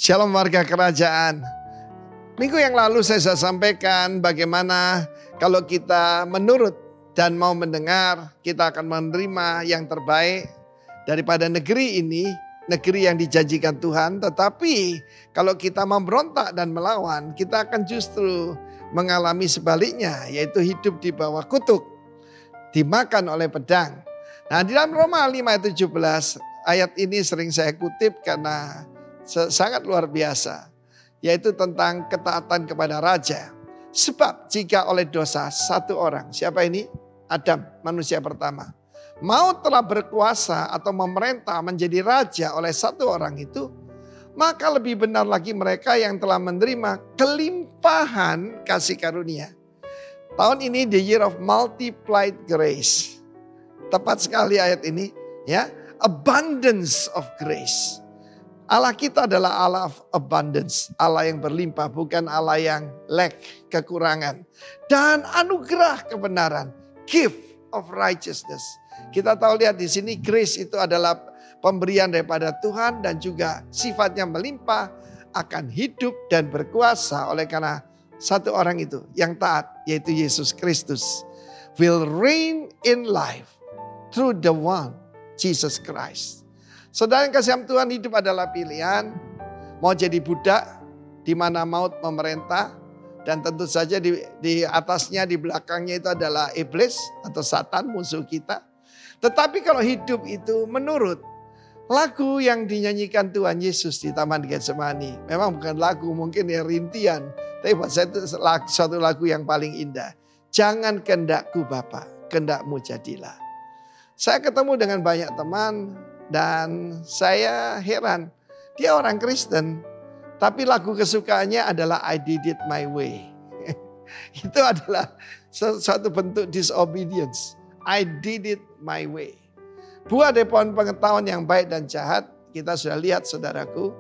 Shalom warga kerajaan. Minggu yang lalu saya sudah sampaikan bagaimana kalau kita menurut dan mau mendengar, kita akan menerima yang terbaik daripada negeri ini, negeri yang dijanjikan Tuhan. Tetapi kalau kita memberontak dan melawan, kita akan justru mengalami sebaliknya, yaitu hidup di bawah kutuk, dimakan oleh pedang. Nah, di dalam Roma 5 ayat 17, ayat ini sering saya kutip karena sangat luar biasa, yaitu tentang ketaatan kepada raja. Sebab jika oleh dosa satu orang, siapa ini? Adam, manusia pertama. Maut telah berkuasa atau memerintah menjadi raja oleh satu orang itu, maka lebih benar lagi mereka yang telah menerima kelimpahan kasih karunia. Tahun ini the year of multiplied grace. Tepat sekali ayat ini, ya, abundance of grace. Allah kita adalah Allah of abundance, Allah yang berlimpah, bukan Allah yang lack, kekurangan. Dan anugerah kebenaran, gift of righteousness. Kita tahu lihat di sini grace itu adalah pemberian daripada Tuhan dan juga sifatnya melimpah, akan hidup dan berkuasa oleh karena satu orang itu yang taat, yaitu Yesus Kristus. Will reign in life through the one, Jesus Christ. Saudara yang kasih Tuhan, hidup adalah pilihan. Mau jadi budak di mana maut memerintah, dan tentu saja di atasnya, di belakangnya itu adalah iblis atau Satan, musuh kita. Tetapi kalau hidup itu menurut lagu yang dinyanyikan Tuhan Yesus di Taman Getsemani, memang bukan lagu, mungkin ya rintian, tapi buat saya itu suatu lagu yang paling indah. Jangan kehendakku Bapa, kehendakmu jadilah. Saya ketemu dengan banyak teman dan saya heran, dia orang Kristen, tapi lagu kesukaannya adalah I Did It My Way. Itu adalah suatu bentuk disobedience. I did it my way. Buah dari pohon pengetahuan yang baik dan jahat, kita sudah lihat saudaraku,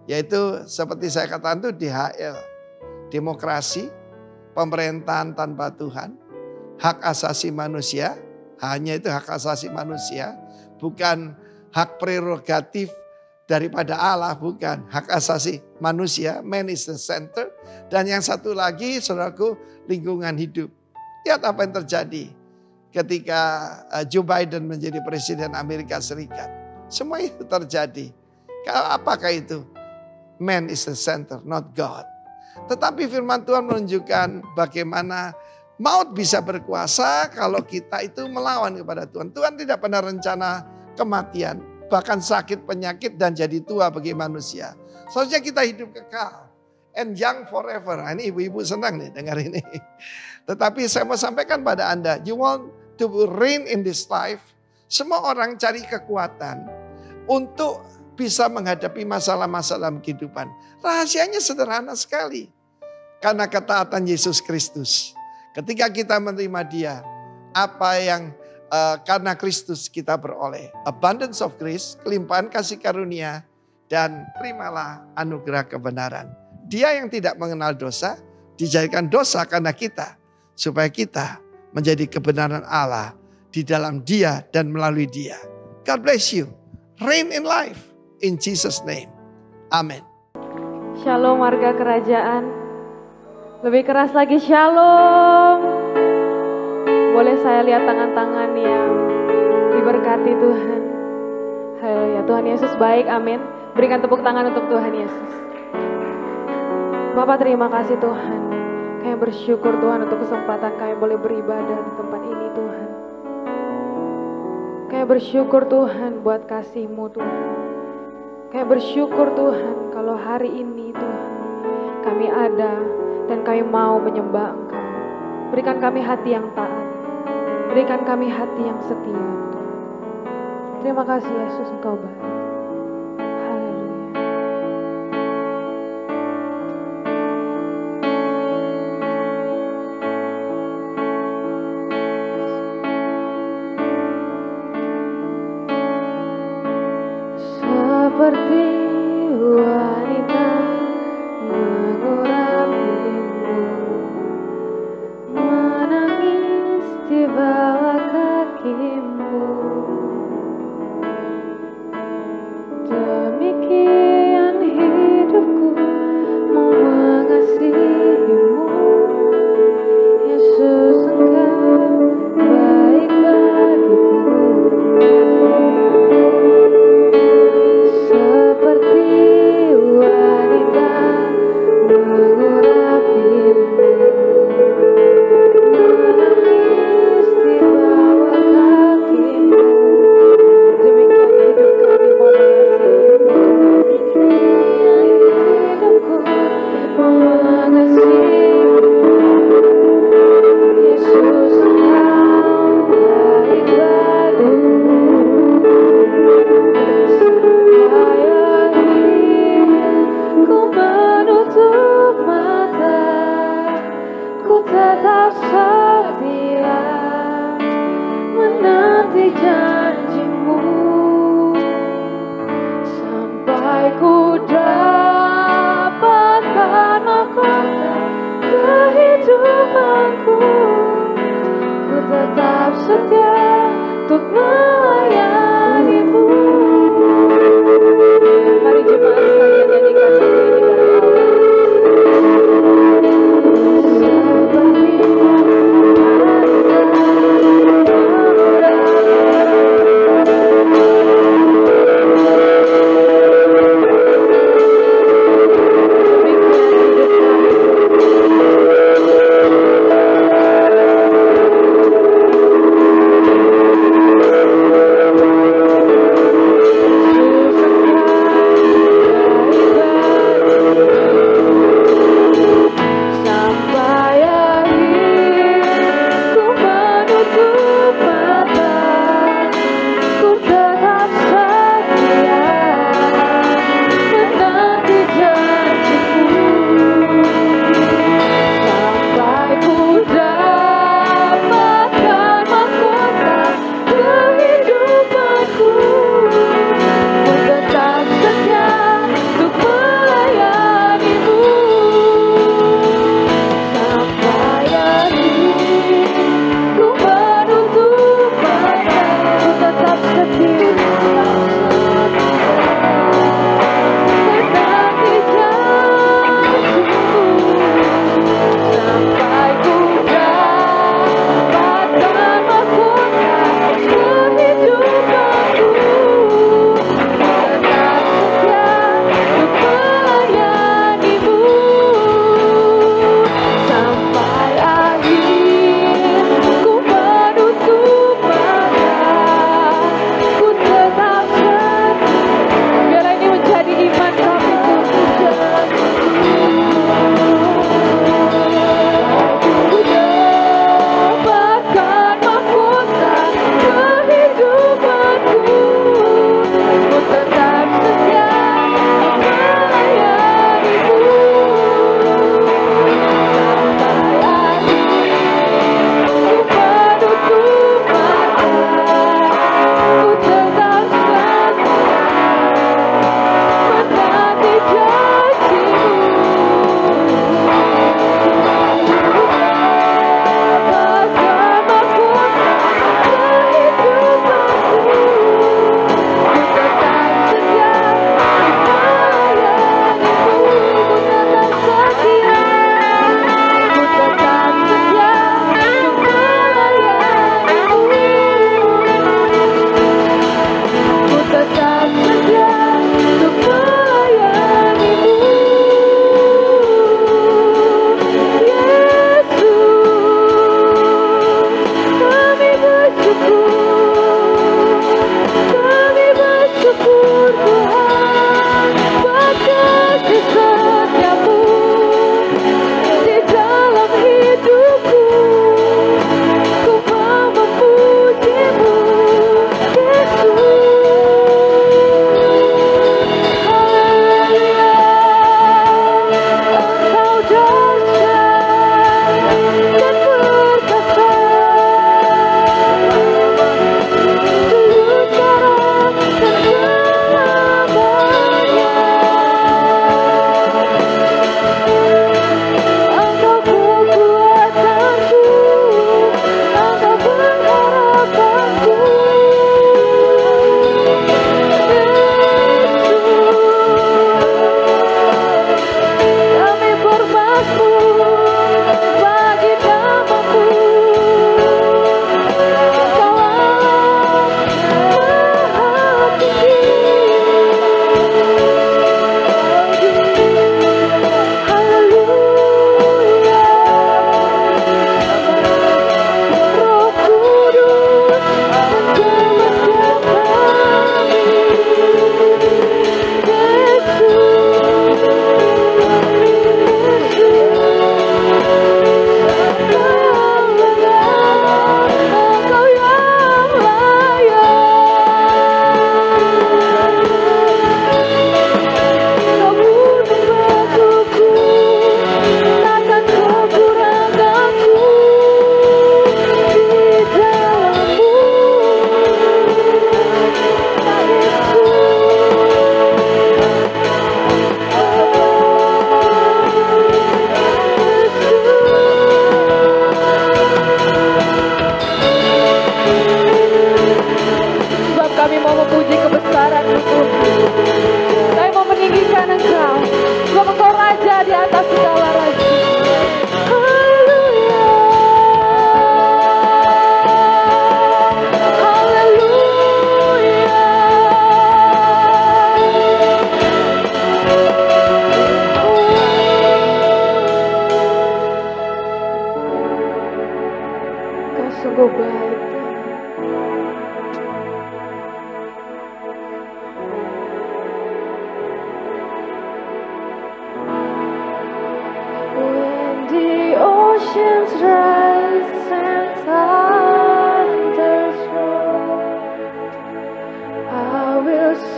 yaitu seperti saya katakan itu DHL. Demokrasi, pemerintahan tanpa Tuhan, hak asasi manusia, hanya itu hak asasi manusia, bukan hak prerogatif daripada Allah, bukan. Hak asasi manusia, man is the center. Dan yang satu lagi, saudaraku, lingkungan hidup. Lihat apa yang terjadi ketika Joe Biden menjadi presiden Amerika Serikat. Semua itu terjadi. Apakah itu? Man is the center, not God. Tetapi firman Tuhan menunjukkan bagaimana maut bisa berkuasa kalau kita itu melawan kepada Tuhan. Tuhan tidak pernah rencana kematian, bahkan sakit, penyakit, dan jadi tua bagi manusia. Seharusnya kita hidup kekal. And young forever. Nah, ini ibu-ibu senang nih dengar ini. Tetapi saya mau sampaikan pada Anda, you want to reign in this life. Semua orang cari kekuatan untuk bisa menghadapi masalah-masalah dalam kehidupan. Rahasianya sederhana sekali. Karena ketaatan Yesus Kristus. Ketika kita menerima Dia, apa yang karena Kristus kita beroleh abundance of grace, kelimpahan kasih karunia, dan terimalah anugerah kebenaran. Dia yang tidak mengenal dosa dijadikan dosa karena kita, supaya kita menjadi kebenaran Allah di dalam Dia dan melalui Dia. God bless you. Reign in life in Jesus name. Amin. Shalom warga kerajaan. Lebih keras lagi shalom. Boleh saya lihat tangan-tangan yang diberkati Tuhan. Haleluya, Tuhan Yesus baik, amin. Berikan tepuk tangan untuk Tuhan Yesus. Bapak terima kasih Tuhan. Kami bersyukur Tuhan untuk kesempatan kami boleh beribadah di tempat ini Tuhan. Kami bersyukur Tuhan buat kasih-Mu Tuhan. Kami bersyukur Tuhan kalau hari ini Tuhan kami ada dan kami mau menyembah Engkau. Berikan kami hati yang taat. Berikan kami hati yang setia. Terima kasih Yesus, Engkau baik. Haleluya. Seperti wanita mengurapimu, menangis di bawah kakimu. Demikian hidup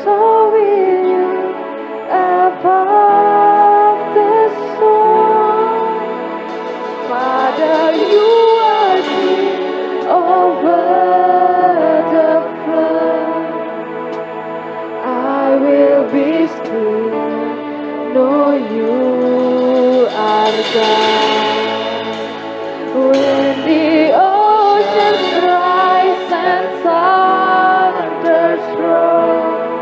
so with you above the storm. Father, you are here over the flood. I will be still, know you are God. When the oceans rise and thunders roar,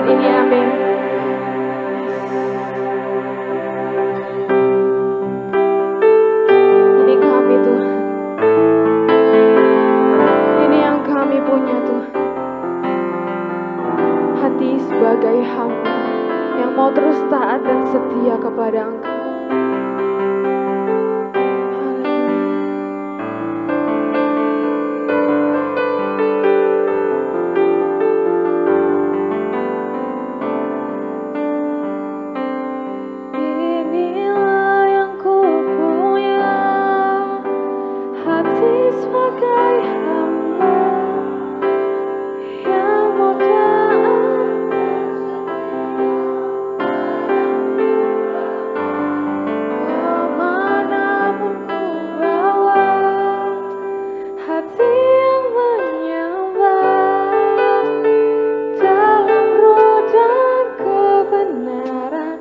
ini, amin. Ini kami Tuhan, ini yang kami punya Tuhan. Hati sebagai hamba yang mau terus taat dan setia kepada Engkau. Kebenaran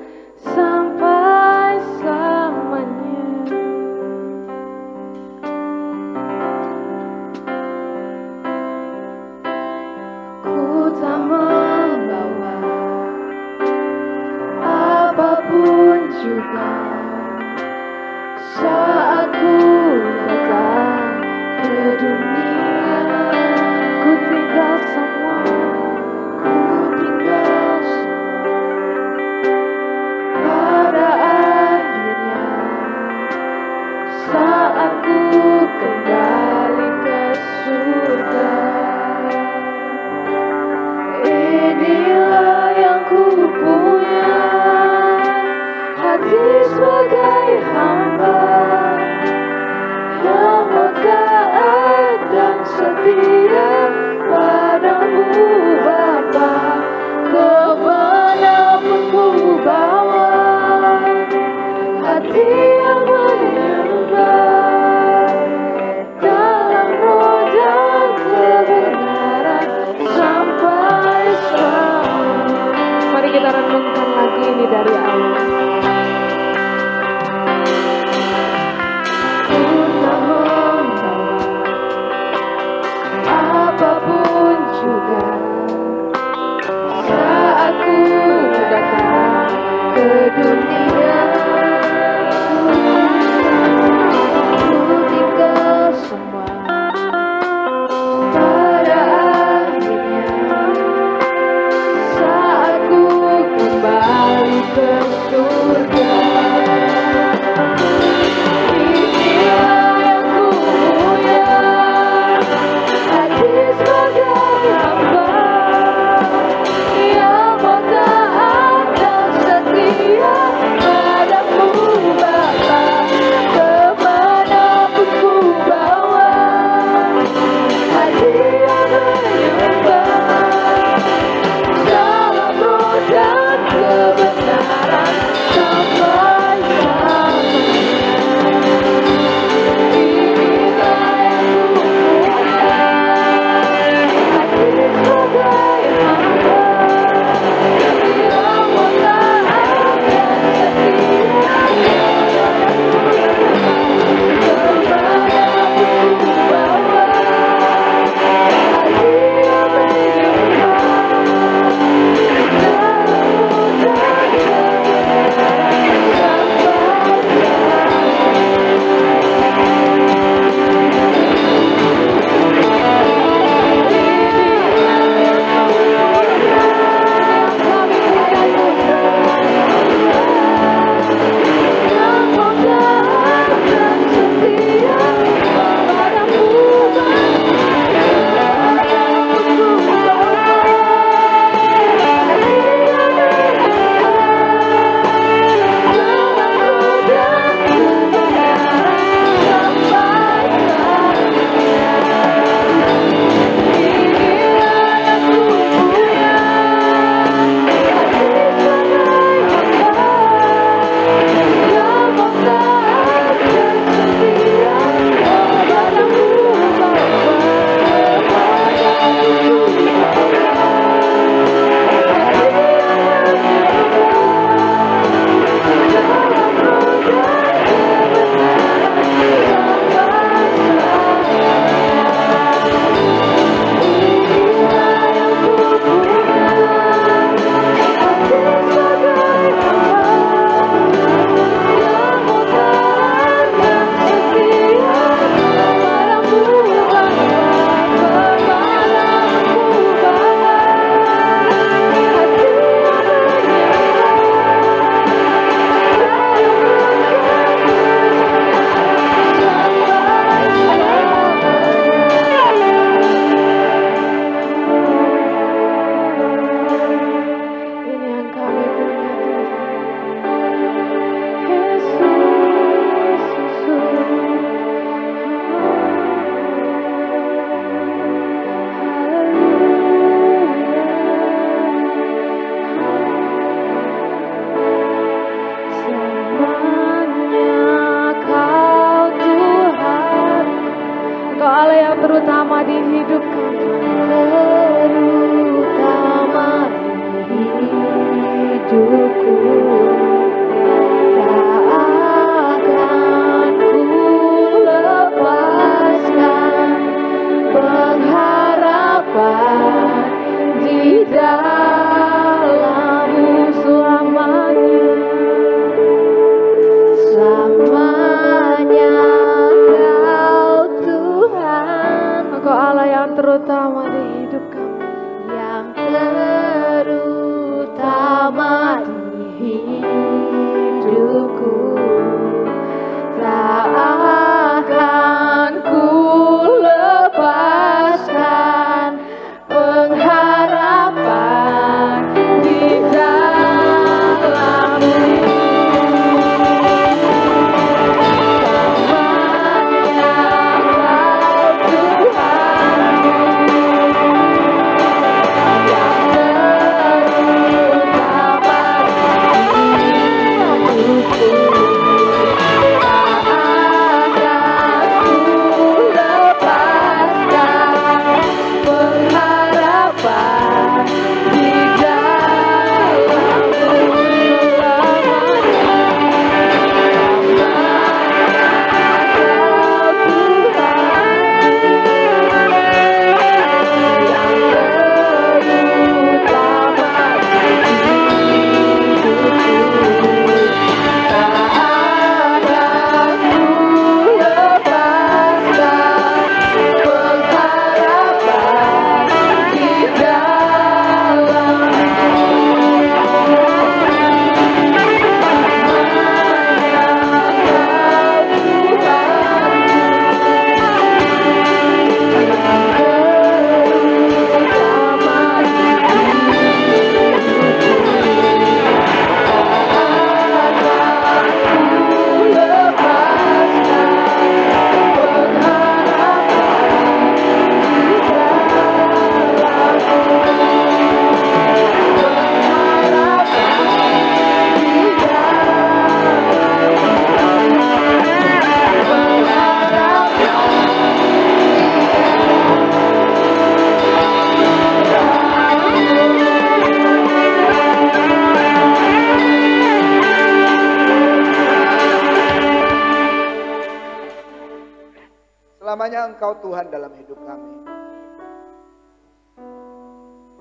hidupku. Tak akan ku lepaskan pengharapan di dalam-Mu selamanya. Selamanya Kau Tuhan, Engkau Allah yang terutama di hidup kami, yang terutama di hidupku. Tak akan ku lepaskan pengharapan di dalam-Mu. Selamanya Engkau Tuhan dalam hidup kami.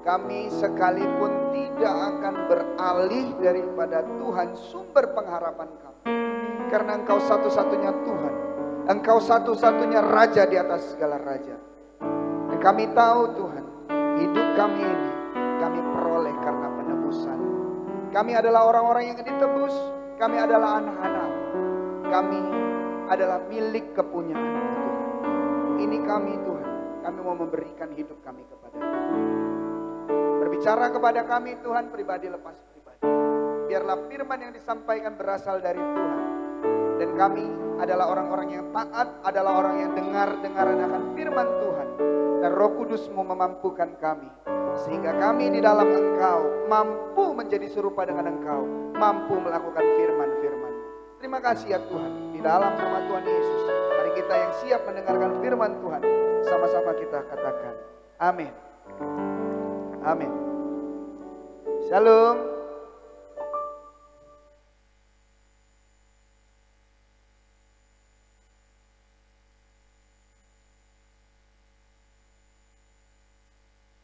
Kami sekalipun tidak akan beralih daripada Tuhan sumber pengharapan kami. Karena Engkau satu-satunya Tuhan. Engkau satu-satunya Raja di atas segala Raja. Dan kami tahu Tuhan, hidup kami ini kami peroleh karena penebusan. Kami adalah orang-orang yang ditebus. Kami adalah anak-anak. Kami adalah milik kepunyaan Tuhan. Ini kami Tuhan, kami mau memberikan hidup kami kepada Tuhan. Berbicara kepada kami Tuhan pribadi lepas pribadi. Biarlah firman yang disampaikan berasal dari Tuhan. Dan kami adalah orang-orang yang taat, adalah orang yang dengar-dengaran akan firman Tuhan. Dan Roh Kudus-Mu memampukan kami. Sehingga kami di dalam Engkau mampu menjadi serupa dengan Engkau. Mampu melakukan firman-firman-Mu. Terima kasih ya Tuhan. Di dalam nama Tuhan Yesus. Mari kita yang siap mendengarkan firman Tuhan. Sama-sama kita katakan. Amin. Amin. Shalom.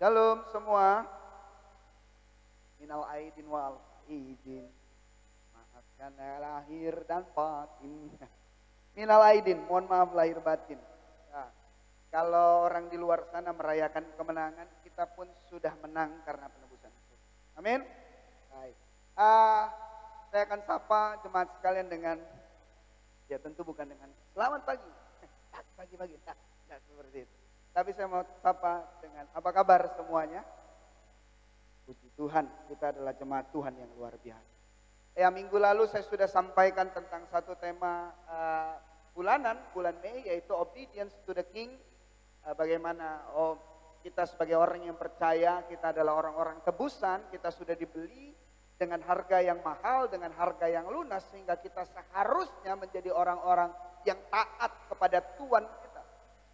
Shalom semua. Minal aidin wal faizin. Maafkan lahir dan batin. Minal aidin, mohon maaf lahir batin. Nah, kalau orang di luar sana merayakan kemenangan, kita pun sudah menang karena penebusan itu. Amin. Baik. Saya akan sapa jemaat sekalian dengan, ya tentu bukan dengan selamat pagi. Pagi-pagi, nah, seperti itu. Tapi saya mau sapa dengan apa kabar semuanya? Puji Tuhan, kita adalah jemaat Tuhan yang luar biasa. Ya, minggu lalu saya sudah sampaikan tentang satu tema bulan Mei, yaitu obedience to the King. Bagaimana kita sebagai orang yang percaya, kita adalah orang-orang tebusan, kita sudah dibeli dengan harga yang mahal, dengan harga yang lunas, sehingga kita seharusnya menjadi orang-orang yang taat kepada Tuhan kita.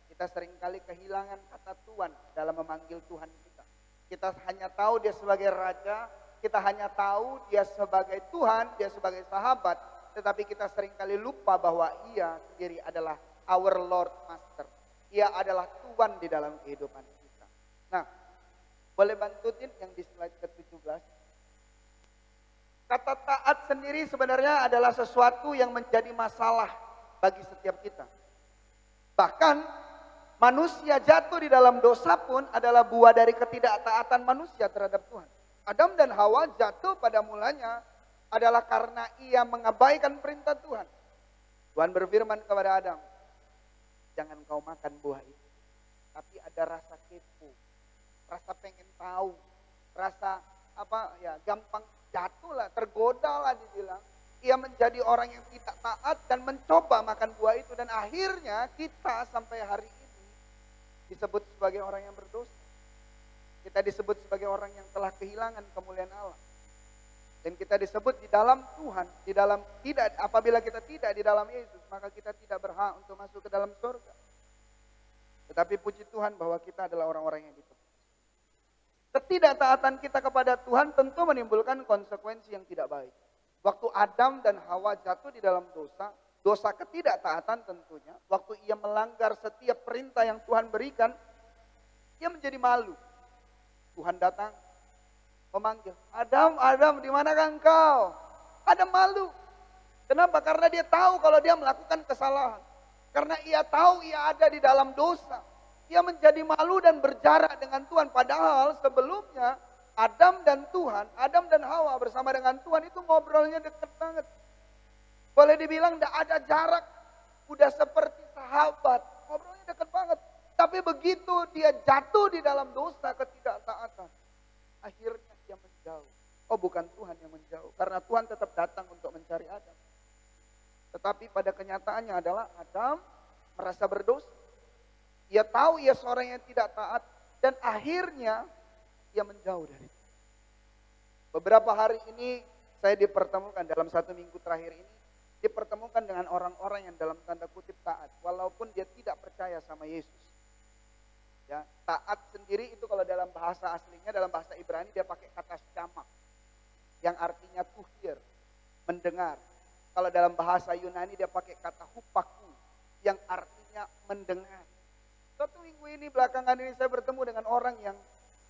Kita seringkali kehilangan kata Tuhan dalam memanggil Tuhan kita. Kita hanya tahu dia sebagai Raja, Kita hanya tahu dia sebagai Tuhan, dia sebagai sahabat, tetapi kita seringkali lupa bahwa ia sendiri adalah our Lord Master. Ia adalah Tuhan di dalam kehidupan kita. Nah, boleh bantuin yang di slide ke-17. Kata taat sendiri sebenarnya adalah sesuatu yang menjadi masalah bagi setiap kita. Bahkan manusia jatuh di dalam dosa pun adalah buah dari ketidaktaatan manusia terhadap Tuhan. Adam dan Hawa jatuh pada mulanya adalah karena ia mengabaikan perintah Tuhan. Tuhan berfirman kepada Adam, jangan kau makan buah itu. Tapi ada rasa kepo, rasa pengen tahu, rasa gampang jatuhlah, tergodalah dibilang. Ia menjadi orang yang tidak taat dan mencoba makan buah itu. Dan akhirnya kita sampai hari ini disebut sebagai orang yang berdosa. Kita disebut sebagai orang yang telah kehilangan kemuliaan Allah. Dan kita disebut di dalam Tuhan, apabila kita tidak di dalam Yesus, maka kita tidak berhak untuk masuk ke dalam surga. Tetapi puji Tuhan bahwa kita adalah orang-orang yang ditebus. Ketidaktaatan kita kepada Tuhan tentu menimbulkan konsekuensi yang tidak baik. Waktu Adam dan Hawa jatuh di dalam dosa ketidaktaatan tentunya, waktu ia melanggar setiap perintah yang Tuhan berikan, ia menjadi malu. Tuhan datang, memanggil, Adam, di manakah engkau? Adam malu. Kenapa? Karena dia tahu kalau dia melakukan kesalahan. Karena ia tahu ia ada di dalam dosa. Ia menjadi malu dan berjarak dengan Tuhan. Padahal sebelumnya Adam dan Hawa bersama dengan Tuhan itu ngobrolnya dekat banget. Boleh dibilang tidak ada jarak. Udah seperti sahabat. Ngobrolnya dekat banget. Tapi begitu dia jatuh di dalam dosa ketidaktaatan, akhirnya dia menjauh. Oh, bukan Tuhan yang menjauh. Karena Tuhan tetap datang untuk mencari Adam. Tetapi pada kenyataannya adalah Adam merasa berdosa. Ia tahu ia seorang yang tidak taat. Dan akhirnya ia menjauh dari Tuhan. Beberapa hari ini saya dipertemukan dalam 1 minggu terakhir ini. Dipertemukan dengan orang-orang yang dalam tanda kutip taat. Walaupun dia tidak percaya sama Yesus. Ya, taat sendiri itu kalau dalam bahasa aslinya, dalam bahasa Ibrani dia pakai kata syama. Yang artinya to hear, mendengar. Kalau dalam bahasa Yunani dia pakai kata hupaku. Yang artinya mendengar. Suatu minggu ini belakangan ini saya bertemu dengan orang yang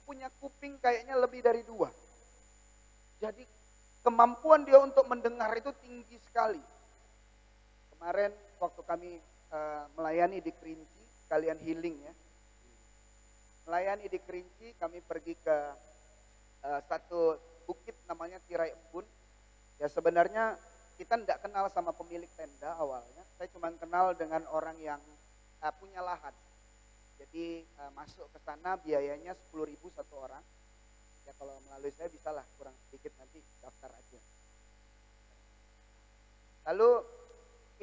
punya kuping kayaknya lebih dari 2. Jadi kemampuan dia untuk mendengar itu tinggi sekali. Kemarin waktu kami melayani di Kerinci, kalian healing ya. Melayani di Kerinci, kami pergi ke satu bukit namanya Tirai Embun. Ya sebenarnya kita tidak kenal sama pemilik tenda awalnya. Saya cuma kenal dengan orang yang punya lahan. Jadi masuk ke sana biayanya 10.000 satu orang. Ya kalau melalui saya bisalah kurang sedikit nanti daftar aja. Lalu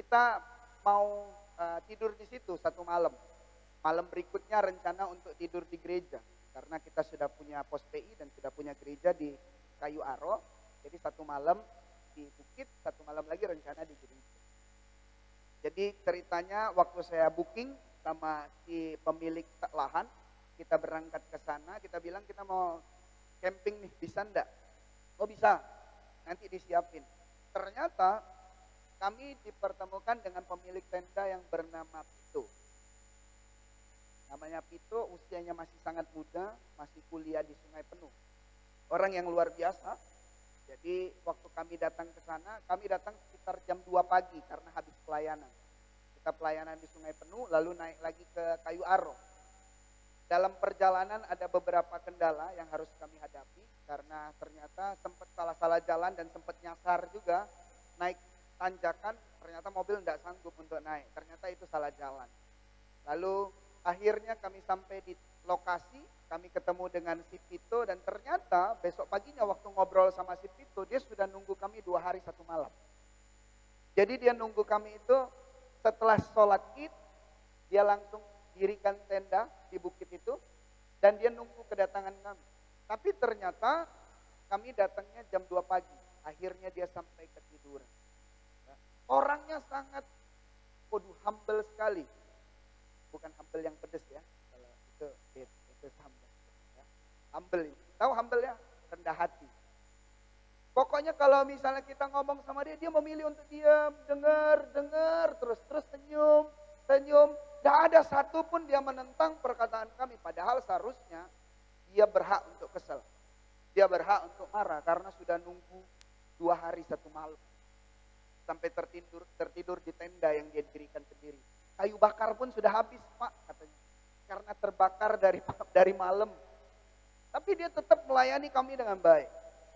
kita mau tidur di situ 1 malam. Malam berikutnya rencana untuk tidur di gereja. Karena kita sudah punya pos PI dan sudah punya gereja di Kayu Aro. Jadi 1 malam di bukit, 1 malam lagi rencana di gereja. Jadi ceritanya waktu saya booking sama si pemilik lahan, kita berangkat ke sana, kita bilang kita mau camping nih, bisa enggak? Oh bisa, nanti disiapin. Ternyata kami dipertemukan dengan pemilik tenda yang bernama Pito. Namanya Pito, usianya masih sangat muda, masih kuliah di Sungai Penuh. Orang yang luar biasa. Jadi waktu kami datang ke sana, kami datang sekitar jam 2 pagi karena habis pelayanan. Kita pelayanan di Sungai Penuh, lalu naik lagi ke Kayu Aro. Dalam perjalanan ada beberapa kendala yang harus kami hadapi karena ternyata sempat salah-salah jalan dan sempat nyasar juga. Naik tanjakan, ternyata mobil tidak sanggup untuk naik. Ternyata itu salah jalan. Lalu akhirnya kami sampai di lokasi, kami ketemu dengan si Pito dan ternyata besok paginya waktu ngobrol sama si Pito, dia sudah nunggu kami 2 hari 1 malam. Jadi dia nunggu kami itu setelah sholat Id, dia langsung dirikan tenda di bukit itu dan dia nunggu kedatangan kami. Tapi ternyata kami datangnya jam 2 pagi, akhirnya dia sampai ketiduran. Orangnya sangat humble sekali. Bukan humble yang pedes ya, kalau itu humble. Ya. Humble, tahu humble ya? Rendah hati. Pokoknya kalau misalnya kita ngomong sama dia, dia memilih untuk diam, dengar, terus senyum. Tidak ada satupun dia menentang perkataan kami. Padahal seharusnya dia berhak untuk kesel. Dia berhak untuk marah karena sudah nunggu 2 hari 1 malam. Sampai tertidur di tenda yang dia dirikan sendiri. Kayu bakar pun sudah habis, Pak, katanya. Karena terbakar dari malam. Tapi dia tetap melayani kami dengan baik.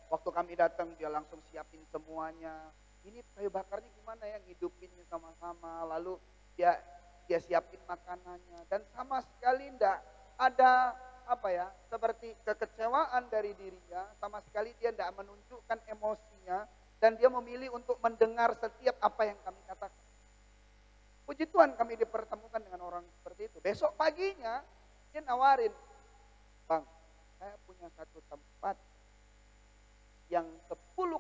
Waktu kami datang dia langsung siapin semuanya. Ini kayu bakarnya gimana ya, ngidupinnya sama-sama. Lalu dia siapin makanannya. Dan sama sekali enggak ada seperti kekecewaan dari dirinya. Sama sekali dia enggak menunjukkan emosinya. Dan dia memilih untuk mendengar setiap apa yang kami katakan. Puji Tuhan kami dipertemukan dengan orang seperti itu. Besok paginya dia nawarin, Bang, saya punya satu tempat yang 10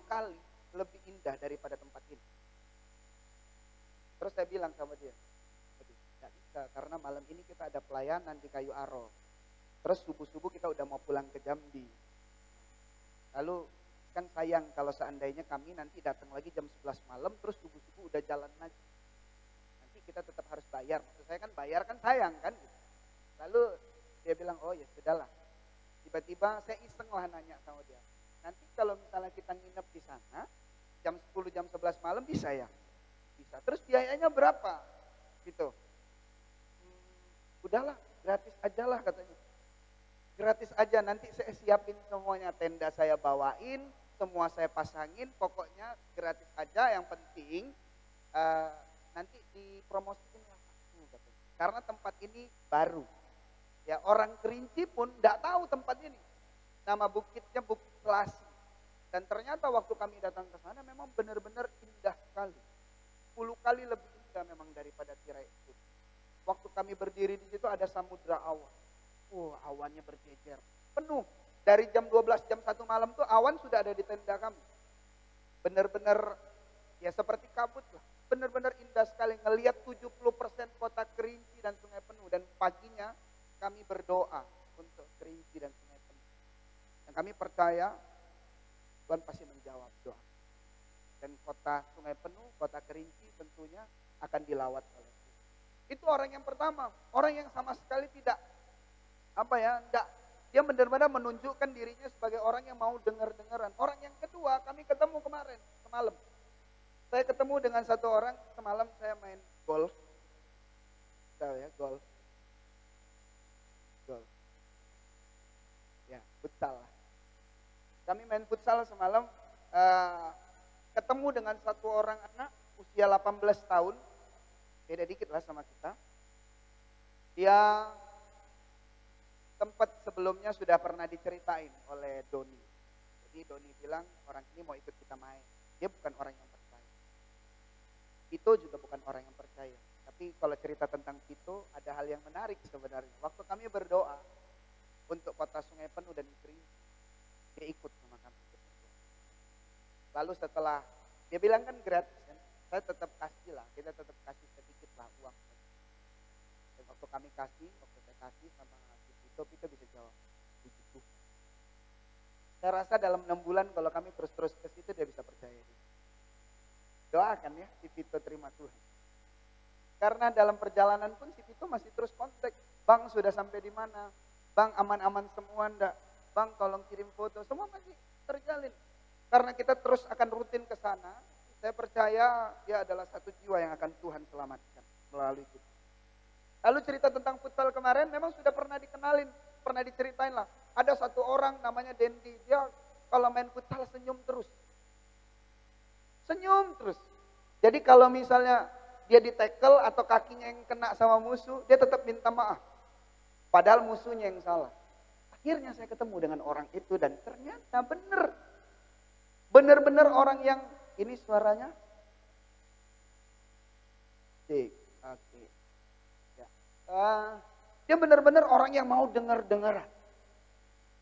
kali lebih indah daripada tempat ini. Terus saya bilang sama dia, tidak bisa karena malam ini kita ada pelayanan di Kayu Aro. Terus subuh-subuh kita udah mau pulang ke Jambi. Lalu kan sayang kalau seandainya kami nanti datang lagi jam 11 malam terus subuh-subuh udah jalan lagi. Nanti kita tetap harus bayar. Maksud saya kan bayar kan sayang kan. Lalu dia bilang, oh ya sudahlah. Tiba-tiba saya iseng lah nanya sama dia. Nanti kalau misalnya kita nginep di sana, jam 10, jam 11 malam bisa ya? Bisa. Terus biayanya berapa? Gitu. Udahlah, gratis aja lah katanya. Gratis aja, nanti saya siapin semuanya. Tenda saya bawain, semua saya pasangin, pokoknya gratis aja. Yang penting nanti dipromosiin lah. Karena tempat ini baru. Ya, orang Kerinci pun tidak tahu tempat ini. Nama bukitnya Bukit Selasi. Dan ternyata waktu kami datang ke sana memang benar-benar indah sekali. 10 kali lebih indah memang daripada Tirai itu. Waktu kami berdiri di situ ada samudra awan. Awannya berjejer. Penuh. Dari jam 12, jam 1 malam tuh awan sudah ada di tenda kami. Benar-benar ya seperti kabut lah. Benar-benar indah sekali. Ngelihat 70% kota Kerinci dan Sungai Penuh. Dan paginya kami berdoa untuk Kerinci dan Sungai Penuh. Dan kami percaya Tuhan pasti menjawab doa. Dan kota Sungai Penuh, kota Kerinci tentunya akan dilawat oleh Tuhan. Itu orang yang pertama. Orang yang sama sekali tidak, dia benar-benar menunjukkan dirinya sebagai orang yang mau dengar-dengaran. Orang yang kedua kami ketemu semalam. Saya ketemu dengan satu orang, semalam saya main golf. Tahu ya, golf. Ya, futsal lah. Kami main futsal semalam, ketemu dengan satu orang anak usia 18 tahun, beda dikit lah sama kita. Dia tempat sebelumnya sudah pernah diceritain oleh Doni. Jadi Doni bilang orang ini mau ikut kita main. Dia bukan orang yang percaya. Vito juga bukan orang yang percaya. Tapi kalau cerita tentang Vito ada hal yang menarik sebenarnya. Waktu kami berdoa untuk kota Sungai Penuh dan Kerinci, dia ikut sama kami. Lalu setelah dia bilang kan gratis kan, saya tetap kasih lah, kita tetap kasih sedikit lah uang. Dan waktu saya kasih sama Vito bisa jawab, puji Tuhan. Saya rasa dalam 6 bulan kalau kami terus-terus ke situ dia bisa percaya. Doakan ya si Vito terima Tuhan. Karena dalam perjalanan pun si Vito masih terus kontak, Bang sudah sampai di mana? Bang aman-aman semua enggak? Bang tolong kirim foto, semua masih terjalin. Karena kita terus akan rutin ke sana, saya percaya dia adalah satu jiwa yang akan Tuhan selamatkan melalui kita. Lalu cerita tentang futsal kemarin memang sudah pernah dikenalin, pernah diceritain lah. Ada satu orang namanya Dendi, dia kalau main futsal senyum terus. Senyum terus. Jadi kalau misalnya dia di tackle atau kakinya yang kena sama musuh, dia tetap minta maaf. Padahal musuhnya yang salah. Akhirnya saya ketemu dengan orang itu dan ternyata benar-benar orang yang ini suaranya. Oke. Ya. Dia benar-benar orang yang mau dengar-dengaran.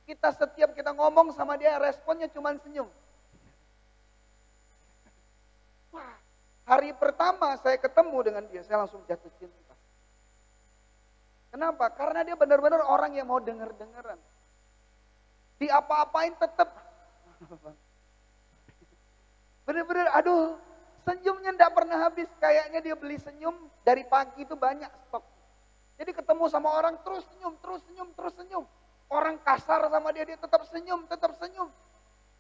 Setiap kita ngomong sama dia responnya cuma senyum. Wah, hari pertama saya ketemu dengan dia, saya langsung jatuh cinta. Kenapa? Karena dia benar-benar orang yang mau dengar-dengaran. Di apa-apain tetap. Bener-bener aduh, senyumnya enggak pernah habis. Kayaknya dia beli senyum dari pagi itu banyak stok. Jadi ketemu sama orang terus senyum, terus senyum, terus senyum. Orang kasar sama dia tetap senyum, tetap senyum.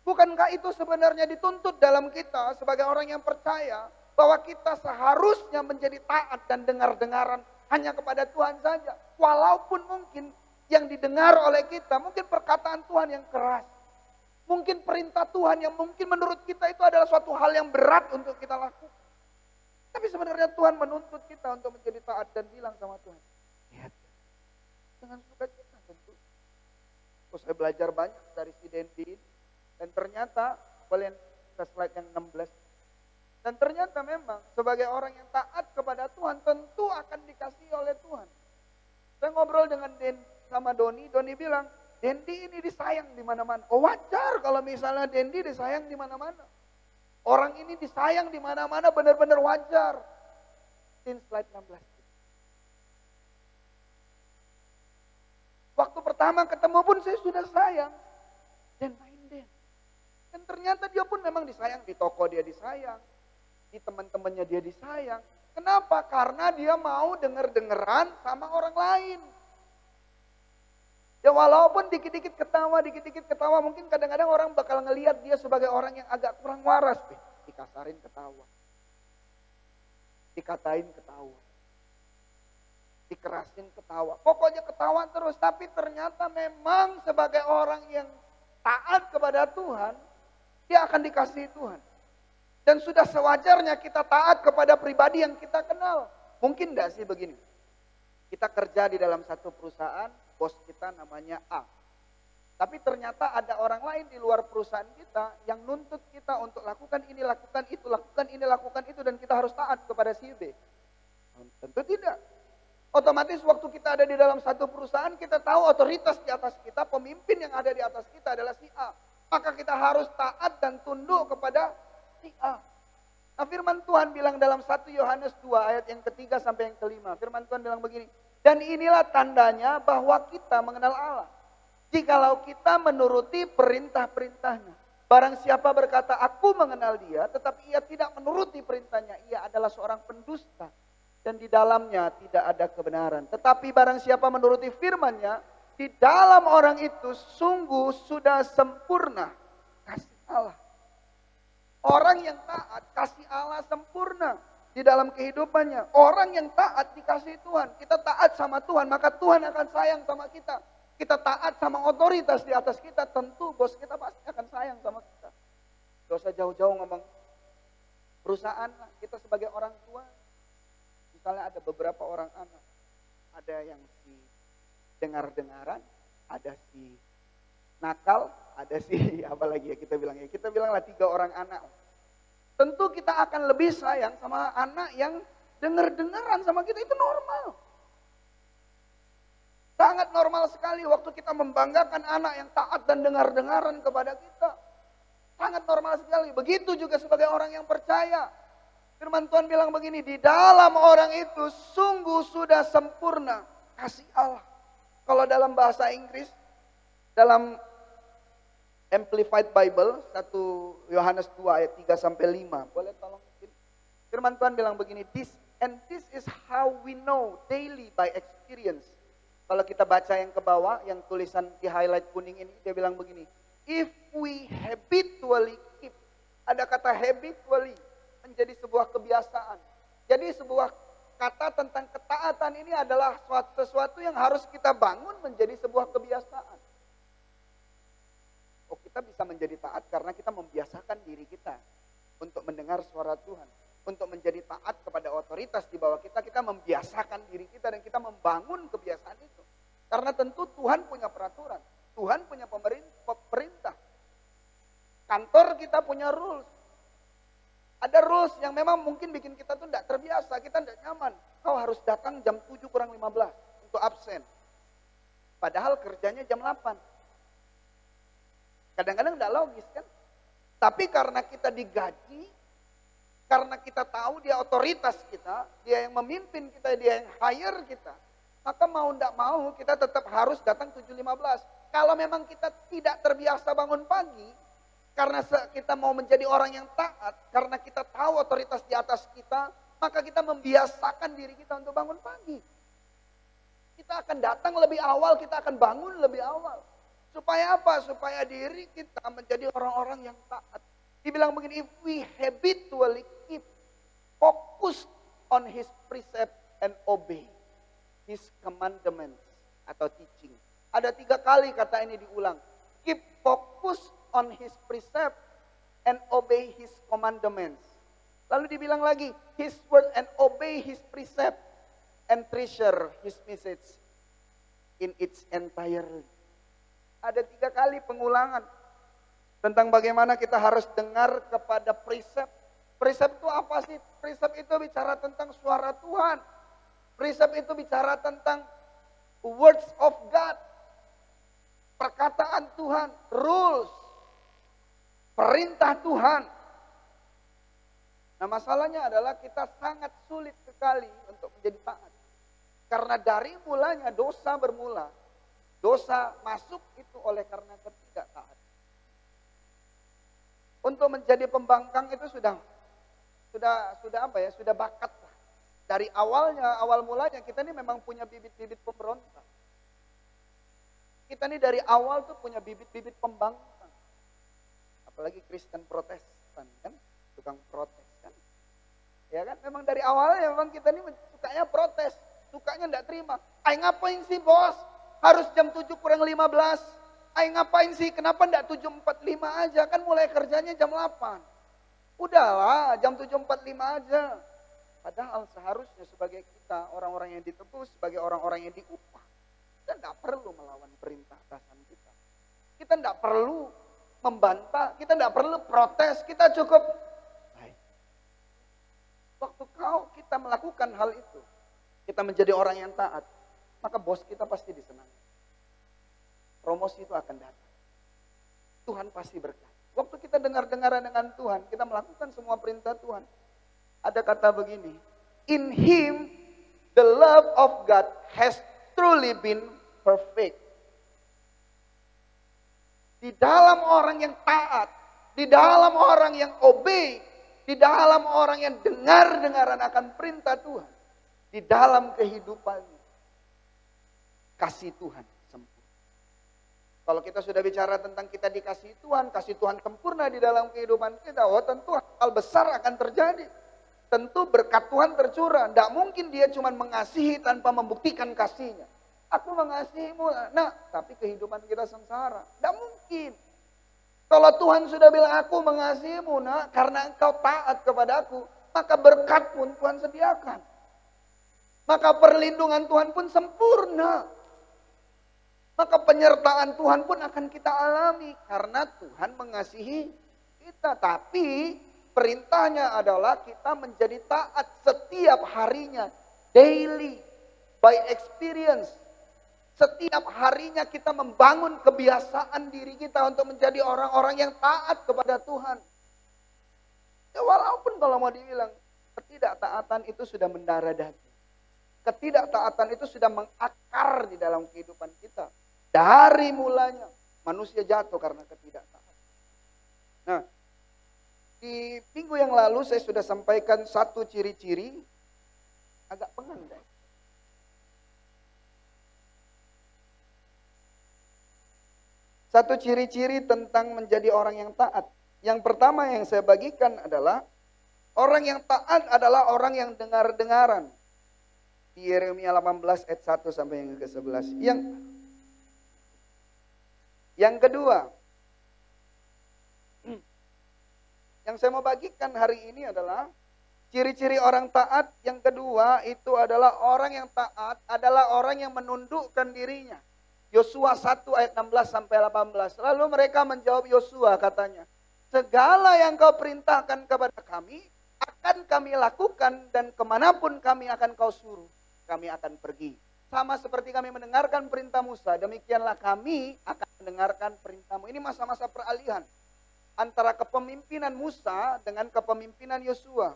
Bukankah itu sebenarnya dituntut dalam kita sebagai orang yang percaya bahwa kita seharusnya menjadi taat dan dengar-dengaran hanya kepada Tuhan saja. Walaupun mungkin yang didengar oleh kita mungkin perkataan Tuhan yang keras. Mungkin perintah Tuhan yang mungkin menurut kita itu adalah suatu hal yang berat untuk kita lakukan. Tapi sebenarnya Tuhan menuntut kita untuk menjadi taat dan bilang sama Tuhan, lihat, dengan sukacita tentu. Terus saya belajar banyak dari si Dendi. Dan ternyata, boleh ke slide yang 16. Dan ternyata memang sebagai orang yang taat kepada Tuhan tentu akan dikasihi oleh Tuhan. Saya ngobrol dengan sama Doni bilang, Dendi ini disayang di mana-mana. Oh wajar kalau misalnya Dendi disayang di mana-mana. Orang ini disayang di mana-mana benar-benar wajar. Tin slide 16. Waktu pertama ketemu pun saya sudah sayang. Dan main Den. Dan ternyata dia pun memang disayang. Di toko dia disayang. Di teman-temannya dia disayang. Kenapa? Karena dia mau denger-dengeran sama orang lain. Ya walaupun dikit-dikit ketawa, mungkin kadang-kadang orang bakal ngelihat dia sebagai orang yang agak kurang waras. Dikasarin ketawa. Dikatain ketawa. Dikerasin ketawa. Pokoknya ketawa terus. Tapi ternyata memang sebagai orang yang taat kepada Tuhan, dia akan dikasihi Tuhan. Dan sudah sewajarnya kita taat kepada pribadi yang kita kenal. Mungkin enggak sih begini? Kita kerja di dalam satu perusahaan, bos kita namanya A. Tapi ternyata ada orang lain di luar perusahaan kita yang nuntut kita untuk lakukan ini, lakukan itu, lakukan ini, lakukan itu. Dan kita harus taat kepada si B. Tentu tidak. Otomatis waktu kita ada di dalam satu perusahaan, kita tahu otoritas di atas kita, pemimpin yang ada di atas kita adalah si A. Maka kita harus taat dan tunduk kepada si A. Nah firman Tuhan bilang dalam 1 Yohanes 2 ayat yang ketiga sampai yang kelima. Firman Tuhan bilang begini. Dan inilah tandanya bahwa kita mengenal Allah. Jikalau kita menuruti perintah-perintahnya. Barang siapa berkata aku mengenal dia, tetapi ia tidak menuruti perintahnya. Ia adalah seorang pendusta. Dan di dalamnya tidak ada kebenaran. Tetapi barang siapa menuruti firman-Nya, di dalam orang itu sungguh sudah sempurna kasih Allah. Orang yang taat kasih Allah sempurna di dalam kehidupannya. Orang yang taat dikasih Tuhan. Kita taat sama Tuhan, maka Tuhan akan sayang sama kita. Kita taat sama otoritas di atas kita, tentu bos kita pasti akan sayang sama kita. Gak usah jauh-jauh ngomong perusahaan lah. Kita sebagai orang tua, misalnya ada beberapa orang anak. Ada yang si dengar-dengaran, ada si nakal, ada si apa lagi ya kita bilang ya. Kita bilanglah 3 orang anak. Tentu kita akan lebih sayang sama anak yang dengar-dengaran sama kita, itu normal. Sangat normal sekali waktu kita membanggakan anak yang taat dan dengar-dengaran kepada kita. Sangat normal sekali. Begitu juga sebagai orang yang percaya. Firman Tuhan bilang begini, di dalam orang itu sungguh sudah sempurna kasih Allah. Kalau dalam bahasa Inggris, dalam Amplified Bible, 1 Yohanes 2 ayat 3 sampai 5. Boleh tolong? Firman Tuhan bilang begini, this is how we know daily by experience. Kalau kita baca yang ke bawah, yang tulisan di highlight kuning ini, dia bilang begini, if we habitually keep, ada kata habitually, menjadi sebuah kebiasaan. Jadi sebuah kata tentang ketaatan ini adalah sesuatu yang harus kita bangun menjadi sebuah kebiasaan. Oh, kita bisa menjadi taat karena kita membiasakan diri kita untuk mendengar suara Tuhan. Untuk menjadi taat kepada otoritas di bawah kita, kita membiasakan diri kita dan kita membangun kebiasaan itu. Karena tentu Tuhan punya peraturan, Tuhan punya perintah. Kantor kita punya rules. Ada rules yang memang mungkin bikin kita tuh tidak terbiasa, kita tidak nyaman. Kau harus datang jam 7 kurang 15 untuk absen. Padahal kerjanya jam 8. Kadang-kadang tidak logis kan. Tapi karena kita digaji, karena kita tahu dia otoritas kita, dia yang memimpin kita, dia yang hire kita. Maka mau tidak mau kita tetap harus datang 7.15. Kalau memang kita tidak terbiasa bangun pagi, karena kita mau menjadi orang yang taat, karena kita tahu otoritas di atas kita, maka kita membiasakan diri kita untuk bangun pagi. Kita akan datang lebih awal, kita akan bangun lebih awal. Supaya apa? Supaya diri kita menjadi orang-orang yang taat. Dibilang begini, if we habitually keep focused on His precept and obey His commandments atau teaching. Ada 3 kali kata ini diulang. Keep focus on His precept and obey His commandments. Lalu dibilang lagi, His word and obey His precept and treasure His message in its entirely. Ada 3 kali pengulangan tentang bagaimana kita harus dengar kepada precept. Precept itu apa sih? Precept itu bicara tentang suara Tuhan. Precept itu bicara tentang words of God. Perkataan Tuhan, rules, perintah Tuhan. Nah, masalahnya adalah kita sangat sulit sekali untuk menjadi taat. Karena dari mulanya dosa bermula. Dosa masuk itu oleh karena ketidaktaatan. Untuk menjadi pembangkang itu sudah apa ya? Sudah bakat lah. Dari awal mulanya kita ini memang punya bibit-bibit pemberontak. Kita ini dari awal tuh punya bibit-bibit pembangkang. Apalagi Kristen Protestan kan, tukang protes kan. Ya kan, memang dari awalnya memang kita ini sukanya protes, sukanya enggak terima. Ayo ngapain sih bos? Harus jam 7 kurang 15. Ayo ngapain sih? Kenapa enggak 7.45 aja? Kan mulai kerjanya jam 8. Udahlah, jam 7.45 aja. Padahal seharusnya sebagai kita, orang-orang yang ditebus, sebagai orang-orang yang diupah, kita tidak perlu melawan perintah atasan kita. Kita tidak perlu membantah, kita tidak perlu protes, kita cukup baik. Waktu kita melakukan hal itu, kita menjadi orang yang taat, maka bos kita pasti disenangi. Promosi itu akan datang. Tuhan pasti berkati. Waktu kita dengar-dengaran dengan Tuhan, kita melakukan semua perintah Tuhan. Ada kata begini, in Him the love of God has truly been perfect. Di dalam orang yang taat, di dalam orang yang obey, di dalam orang yang dengar-dengaran akan perintah Tuhan, di dalam kehidupannya, kasih Tuhan sempurna. Kalau kita sudah bicara tentang kita dikasih Tuhan, kasih Tuhan sempurna di dalam kehidupan kita, oh tentu hal besar akan terjadi. Tentu berkat Tuhan tercurah. Tidak mungkin dia cuma mengasihi tanpa membuktikan kasihnya. Aku mengasihimu, tapi kehidupan kita sengsara. Tidak mungkin. Kalau Tuhan sudah bilang aku mengasihimu, karena engkau taat kepada aku, maka berkat pun Tuhan sediakan. Maka perlindungan Tuhan pun sempurna. Maka penyertaan Tuhan pun akan kita alami. Karena Tuhan mengasihi kita. Tapi perintahnya adalah kita menjadi taat setiap harinya. Daily, by experience. Setiap harinya kita membangun kebiasaan diri kita untuk menjadi orang-orang yang taat kepada Tuhan. Ya walaupun kalau mau dibilang, ketidaktaatan itu sudah mendarah daging. Ketidaktaatan itu sudah mengakar di dalam kehidupan kita. Dari mulanya manusia jatuh karena ketidaktaatan. Nah, di minggu yang lalu saya sudah sampaikan satu ciri-ciri, agak pengen deh. Satu ciri-ciri tentang menjadi orang yang taat. Yang pertama yang saya bagikan adalah orang yang taat adalah orang yang dengar-dengaran. Di Yeremia 18 ayat 1 sampai yang ke-11. Yang kedua, yang saya mau bagikan hari ini adalah ciri-ciri orang taat. Yang kedua itu adalah orang yang taat adalah orang yang menundukkan dirinya. Yosua 1 ayat 16 sampai 18. Lalu mereka menjawab Yosua katanya, segala yang kau perintahkan kepada kami akan kami lakukan dan kemanapun kami akan kau suruh kami akan pergi. Sama seperti kami mendengarkan perintah Musa, demikianlah kami akan mendengarkan perintahmu. Ini masa-masa peralihan antara kepemimpinan Musa dengan kepemimpinan Yosua.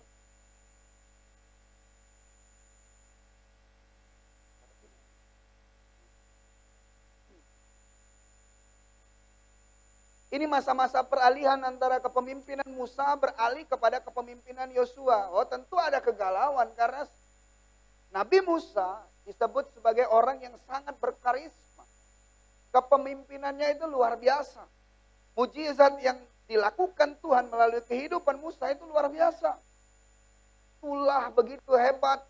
Ini masa-masa peralihan antara kepemimpinan Musa beralih kepada kepemimpinan Yosua. Oh, tentu ada kegalauan karena Nabi Musa disebut sebagai orang yang sangat berkarisma. Kepemimpinannya itu luar biasa. Mujizat yang dilakukan Tuhan melalui kehidupan Musa itu luar biasa. Itulah begitu hebat.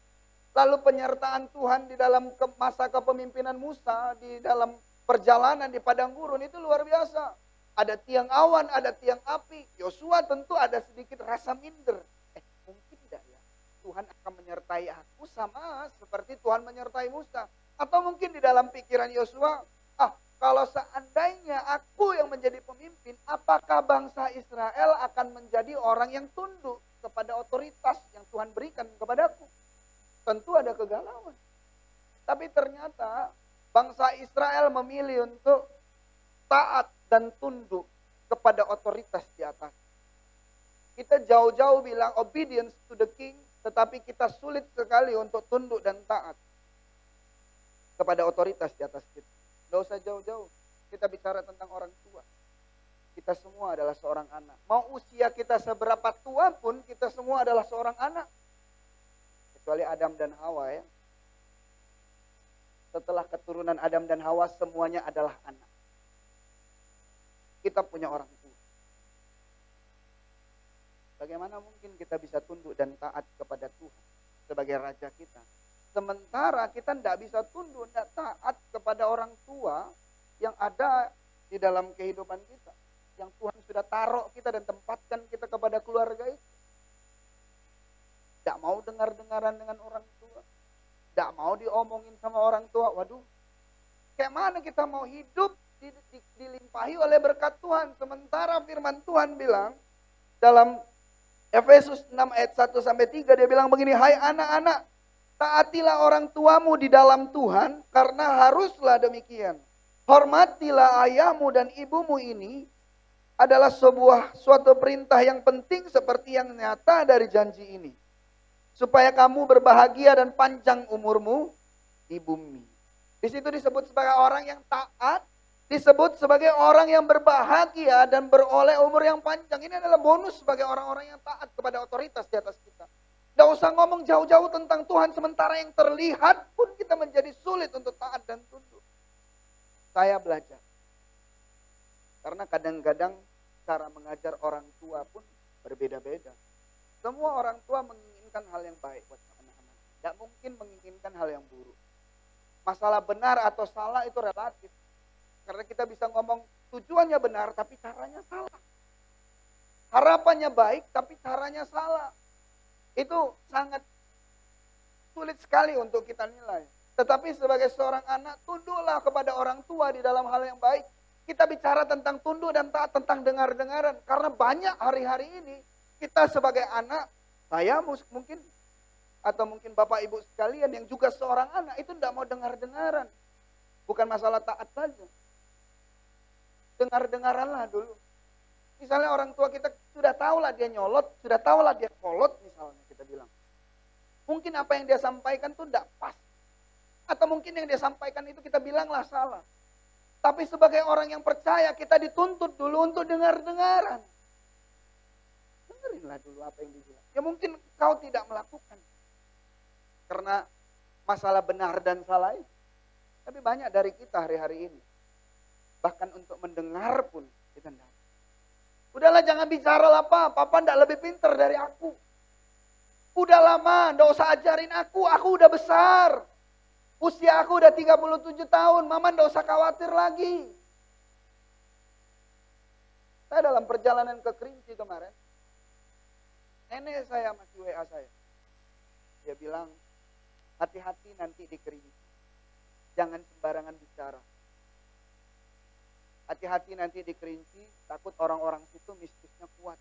Lalu penyertaan Tuhan di dalam masa kepemimpinan Musa, di dalam perjalanan di padang gurun itu luar biasa. Ada tiang awan, ada tiang api. Yosua tentu ada sedikit rasa minder. Mungkin tidak ya, Tuhan akan menyertai aku sama seperti Tuhan menyertai Musa. Atau mungkin di dalam pikiran Yosua, kalau seandainya aku yang menjadi pemimpin, apakah bangsa Israel akan menjadi orang yang tunduk kepada otoritas yang Tuhan berikan kepadaku? Tentu ada kegalauan. Tapi ternyata bangsa Israel memilih untuk taat dan tunduk kepada otoritas di atas. Kita jauh-jauh bilang obedience to the king, tetapi kita sulit sekali untuk tunduk dan taat kepada otoritas di atas kita. Tidak usah jauh-jauh, kita bicara tentang orang tua. Kita semua adalah seorang anak. Mau usia kita seberapa tua pun, kita semua adalah seorang anak. Kecuali Adam dan Hawa ya. Setelah keturunan Adam dan Hawa, semuanya adalah anak. Kita punya orang tua. Bagaimana mungkin kita bisa tunduk dan taat kepada Tuhan sebagai raja kita? Sementara kita tidak bisa tunduk dan taat kepada orang tua yang ada di dalam kehidupan kita. Yang Tuhan sudah taruh kita dan tempatkan kita kepada keluarga itu. Tidak mau dengar-dengaran dengan orang tua. Tidak mau diomongin sama orang tua. Waduh, kayak mana kita mau hidup dilimpahi oleh berkat Tuhan. Sementara firman Tuhan bilang dalam Efesus 6 ayat 1-3 dia bilang begini, hai anak-anak, taatilah orang tuamu di dalam Tuhan karena haruslah demikian. Hormatilah ayahmu dan ibumu, ini adalah suatu perintah yang penting seperti yang nyata dari janji ini. Supaya kamu berbahagia dan panjang umurmu di bumi. Di situ disebut sebagai orang yang taat, disebut sebagai orang yang berbahagia dan beroleh umur yang panjang. Ini adalah bonus sebagai orang-orang yang taat kepada otoritas di atas kita. Tidak usah ngomong jauh-jauh tentang Tuhan, sementara yang terlihat pun kita menjadi sulit untuk taat dan tunduk. Saya belajar. Karena kadang-kadang cara mengajar orang tua pun berbeda-beda. Semua orang tua menginginkan hal yang baik buat anak-anak. Tidak mungkin menginginkan hal yang buruk. Masalah benar atau salah itu relatif. Karena kita bisa ngomong tujuannya benar tapi caranya salah. Harapannya baik tapi caranya salah. Itu sangat sulit sekali untuk kita nilai. Tetapi sebagai seorang anak, tunduklah kepada orang tua di dalam hal yang baik. Kita bicara tentang tunduk dan taat, tentang dengar-dengaran. Karena banyak hari-hari ini kita sebagai anak, saya mungkin atau mungkin Bapak Ibu sekalian yang juga seorang anak itu tidak mau dengar-dengaran. Bukan masalah taat saja. Dengar-dengaranlah dulu. Misalnya orang tua kita sudah tahulah dia nyolot, sudah tahulah dia kolot misalnya kita bilang. Mungkin apa yang dia sampaikan itu tidak pas. Atau mungkin yang dia sampaikan itu kita bilanglah salah. Tapi sebagai orang yang percaya kita dituntut dulu untuk dengar-dengaran. Dengerinlah dulu apa yang dibilang. Ya mungkin kau tidak melakukan. Karena masalah benar dan salah itu. Tapi banyak dari kita hari-hari ini. Bahkan untuk mendengar pun kita tidak. Udahlah jangan bicara lah papa tidak lebih pintar dari aku. Udah lama, tidak usah ajarin aku udah besar. Usia aku udah 37 tahun, mama tidak usah khawatir lagi. Saya dalam perjalanan ke Kerinci kemarin, nenek saya masih WA saya. Dia bilang, hati-hati nanti di Kerinci. Jangan sembarangan bicara. Hati-hati nanti di Kerinci, takut orang-orang situ mistisnya kuat.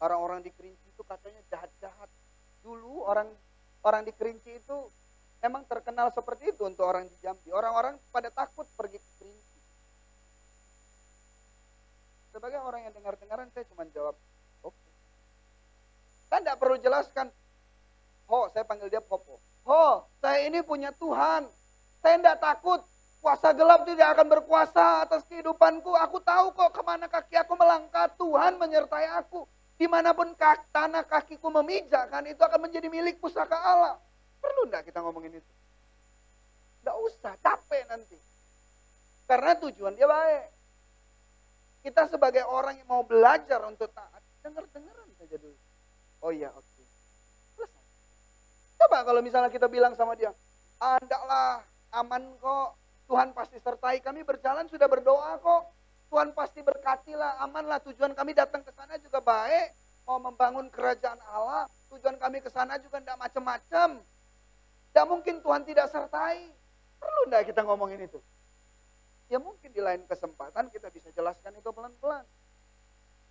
Orang-orang di Kerinci itu katanya jahat-jahat. Dulu orang di Kerinci itu memang terkenal seperti itu untuk orang di Jambi. Orang-orang pada takut pergi ke Kerinci. Sebagai orang yang dengar-dengaran saya cuma jawab, oke. Saya tidak perlu jelaskan. Saya panggil dia Popo. Saya ini punya Tuhan. Saya tidak takut. Kuasa gelap tidak akan berkuasa atas kehidupanku. Aku tahu kok kemana kaki aku melangkah. Tuhan menyertai aku. Dimanapun tanah kakiku memijakkan, itu akan menjadi milik pusaka Allah. Perlu enggak kita ngomongin itu? Enggak usah, capek nanti. Karena tujuan dia baik. Kita sebagai orang yang mau belajar untuk taat, dengar-dengaran saja dulu. Oh iya, oke. Selesai. Coba kalau misalnya kita bilang sama dia, andaklah aman kok. Tuhan pasti sertai kami berjalan, sudah berdoa kok. Tuhan pasti berkatilah, amanlah. Tujuan kami datang ke sana juga baik. Mau membangun kerajaan Allah. Tujuan kami ke sana juga tidak macam-macam. Tidak mungkin Tuhan tidak sertai. Perlu tidak kita ngomongin itu? Ya mungkin di lain kesempatan kita bisa jelaskan itu pelan-pelan.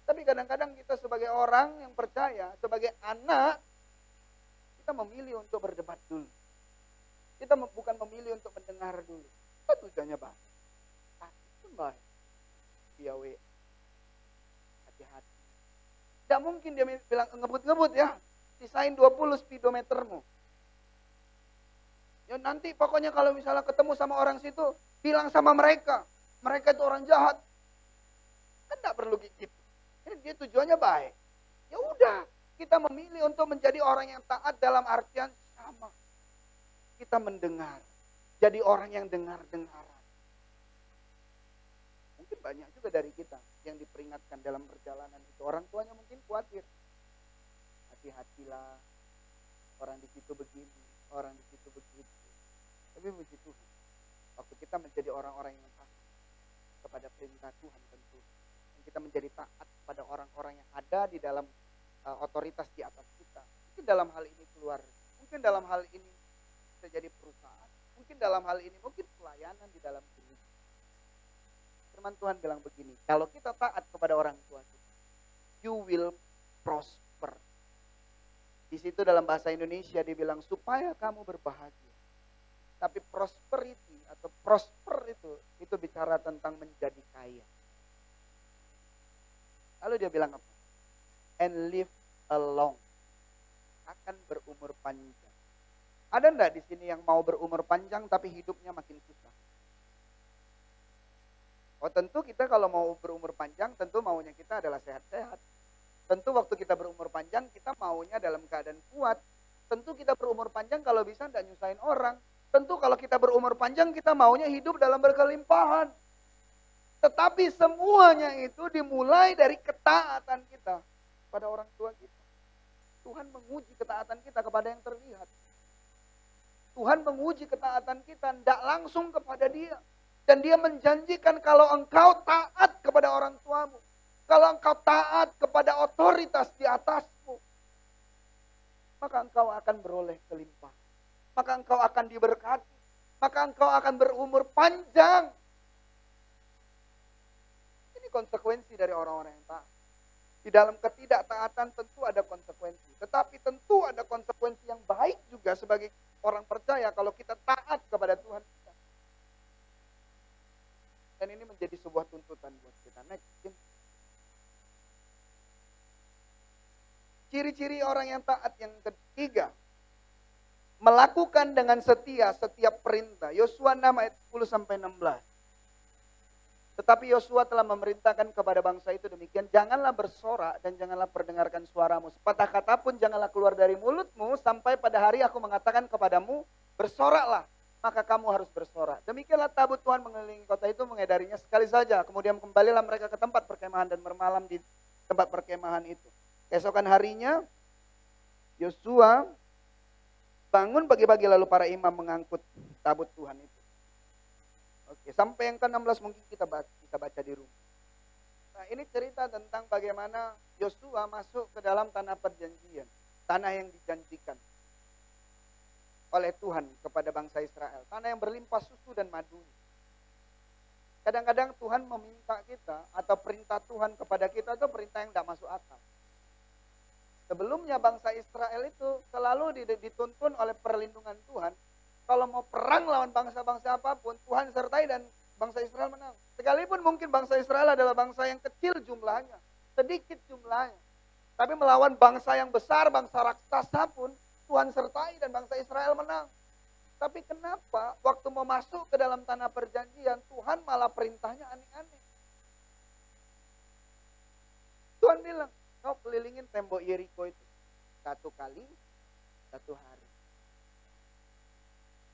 Tapi kadang-kadang kita sebagai orang yang percaya, sebagai anak, kita memilih untuk berdebat dulu. Kita bukan memilih untuk mendengar dulu. Itu tujuannya baik. Itu baik. Dia hati-hati. Tidak mungkin dia bilang ngebut-ngebut ya. Sisain 20 speedometermu. Ya nanti pokoknya kalau misalnya ketemu sama orang situ, bilang sama mereka. Mereka itu orang jahat. Kan tidak perlu gitu. Ini dia tujuannya baik. Ya udah, kita memilih untuk menjadi orang yang taat dalam artian sama. Kita mendengar. Jadi orang yang dengar-dengaran. Mungkin banyak juga dari kita yang diperingatkan dalam perjalanan itu. Orang tuanya mungkin khawatir. Hati-hatilah. Orang di situ begini, orang di situ begitu. Tapi puji Tuhan. Waktu kita menjadi orang-orang yang taat kepada perintah Tuhan tentu. Dan kita menjadi taat kepada orang-orang yang ada di dalam otoritas di atas kita. Mungkin dalam hal ini keluarga. Mungkin dalam hal ini bisa jadi perusahaan. Mungkin dalam hal ini, mungkin pelayanan di dalam gereja. Firman Tuhan bilang begini, kalau kita taat kepada orang tua kita, you will prosper. Di situ dalam bahasa Indonesia dibilang supaya kamu berbahagia. Tapi prosperity atau prosper itu bicara tentang menjadi kaya. Lalu dia bilang apa? And live long. Akan berumur panjang. Ada enggak di sini yang mau berumur panjang tapi hidupnya makin susah? Oh tentu kita kalau mau berumur panjang tentu maunya kita adalah sehat-sehat. Tentu waktu kita berumur panjang kita maunya dalam keadaan kuat. Tentu kita berumur panjang kalau bisa enggak nyusahin orang. Tentu kalau kita berumur panjang kita maunya hidup dalam berkelimpahan. Tetapi semuanya itu dimulai dari ketaatan kita pada orang tua kita. Tuhan menguji ketaatan kita kepada yang terlihat. Tuhan menguji ketaatan kita tidak langsung kepada dia. Dan dia menjanjikan kalau engkau taat kepada orang tuamu. Kalau engkau taat kepada otoritas di atasmu. Maka engkau akan beroleh kelimpahan. Maka engkau akan diberkati. Maka engkau akan berumur panjang. Ini konsekuensi dari orang-orang yang taat. Di dalam ketidaktaatan tentu ada konsekuensi. Tetapi tentu ada konsekuensi yang baik juga sebagai orang percaya kalau kita taat kepada Tuhan kita. Dan ini menjadi sebuah tuntutan buat kita. Next. Ciri-ciri orang yang taat yang ketiga. Melakukan dengan setia setiap perintah. Yosua 6 ayat 10-16. Tetapi Yosua telah memerintahkan kepada bangsa itu demikian, janganlah bersorak dan janganlah perdengarkan suaramu. Sepatah kata pun janganlah keluar dari mulutmu sampai pada hari aku mengatakan kepadamu, bersoraklah. Maka kamu harus bersorak. Demikianlah tabut Tuhan mengelilingi kota itu, mengedarinya sekali saja. Kemudian kembalilah mereka ke tempat perkemahan dan bermalam di tempat perkemahan itu. Keesokan harinya, Yosua bangun pagi-pagi lalu para imam mengangkut tabut Tuhan itu. Oke, sampai yang ke-16 mungkin kita bisa baca di rumah. Nah, ini cerita tentang bagaimana Yosua masuk ke dalam tanah perjanjian. Tanah yang dijanjikan oleh Tuhan kepada bangsa Israel. Tanah yang berlimpah susu dan madu. Kadang-kadang Tuhan meminta kita atau perintah Tuhan kepada kita itu perintah yang tidak masuk akal. Sebelumnya bangsa Israel itu selalu dituntun oleh perlindungan Tuhan. Kalau mau perang lawan bangsa-bangsa apapun, Tuhan sertai dan bangsa Israel menang. Sekalipun mungkin bangsa Israel adalah bangsa yang kecil jumlahnya, sedikit jumlahnya. Tapi melawan bangsa yang besar, bangsa raksasa pun, Tuhan sertai dan bangsa Israel menang. Tapi kenapa waktu mau masuk ke dalam tanah perjanjian, Tuhan malah perintahnya aneh-aneh. Tuhan bilang, kau kelilingin tembok Yeriko itu 1 kali 1 hari.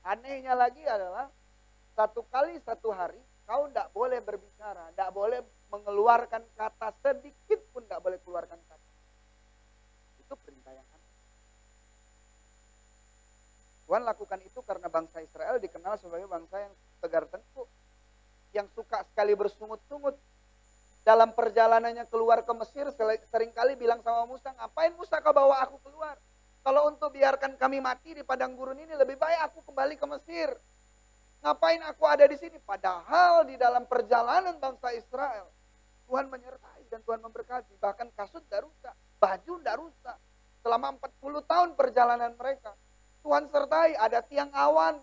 Anehnya lagi adalah 1 kali 1 hari kau tidak boleh berbicara, tidak boleh mengeluarkan kata sedikit pun, tidak boleh keluarkan kata. Itu perintah yang aneh. Tuhan lakukan itu karena bangsa Israel dikenal sebagai bangsa yang tegar tengkuk, yang suka sekali bersungut-sungut. Dalam perjalanannya keluar ke Mesir seringkali bilang sama Musa, ngapain Musa kau bawa aku keluar? Kalau untuk biarkan kami mati di padang gurun ini lebih baik aku kembali ke Mesir. Ngapain aku ada di sini? Padahal di dalam perjalanan bangsa Israel, Tuhan menyertai dan Tuhan memberkati. Bahkan kasut tidak rusak, baju tidak rusak. Selama 40 tahun perjalanan mereka, Tuhan sertai, ada tiang awan.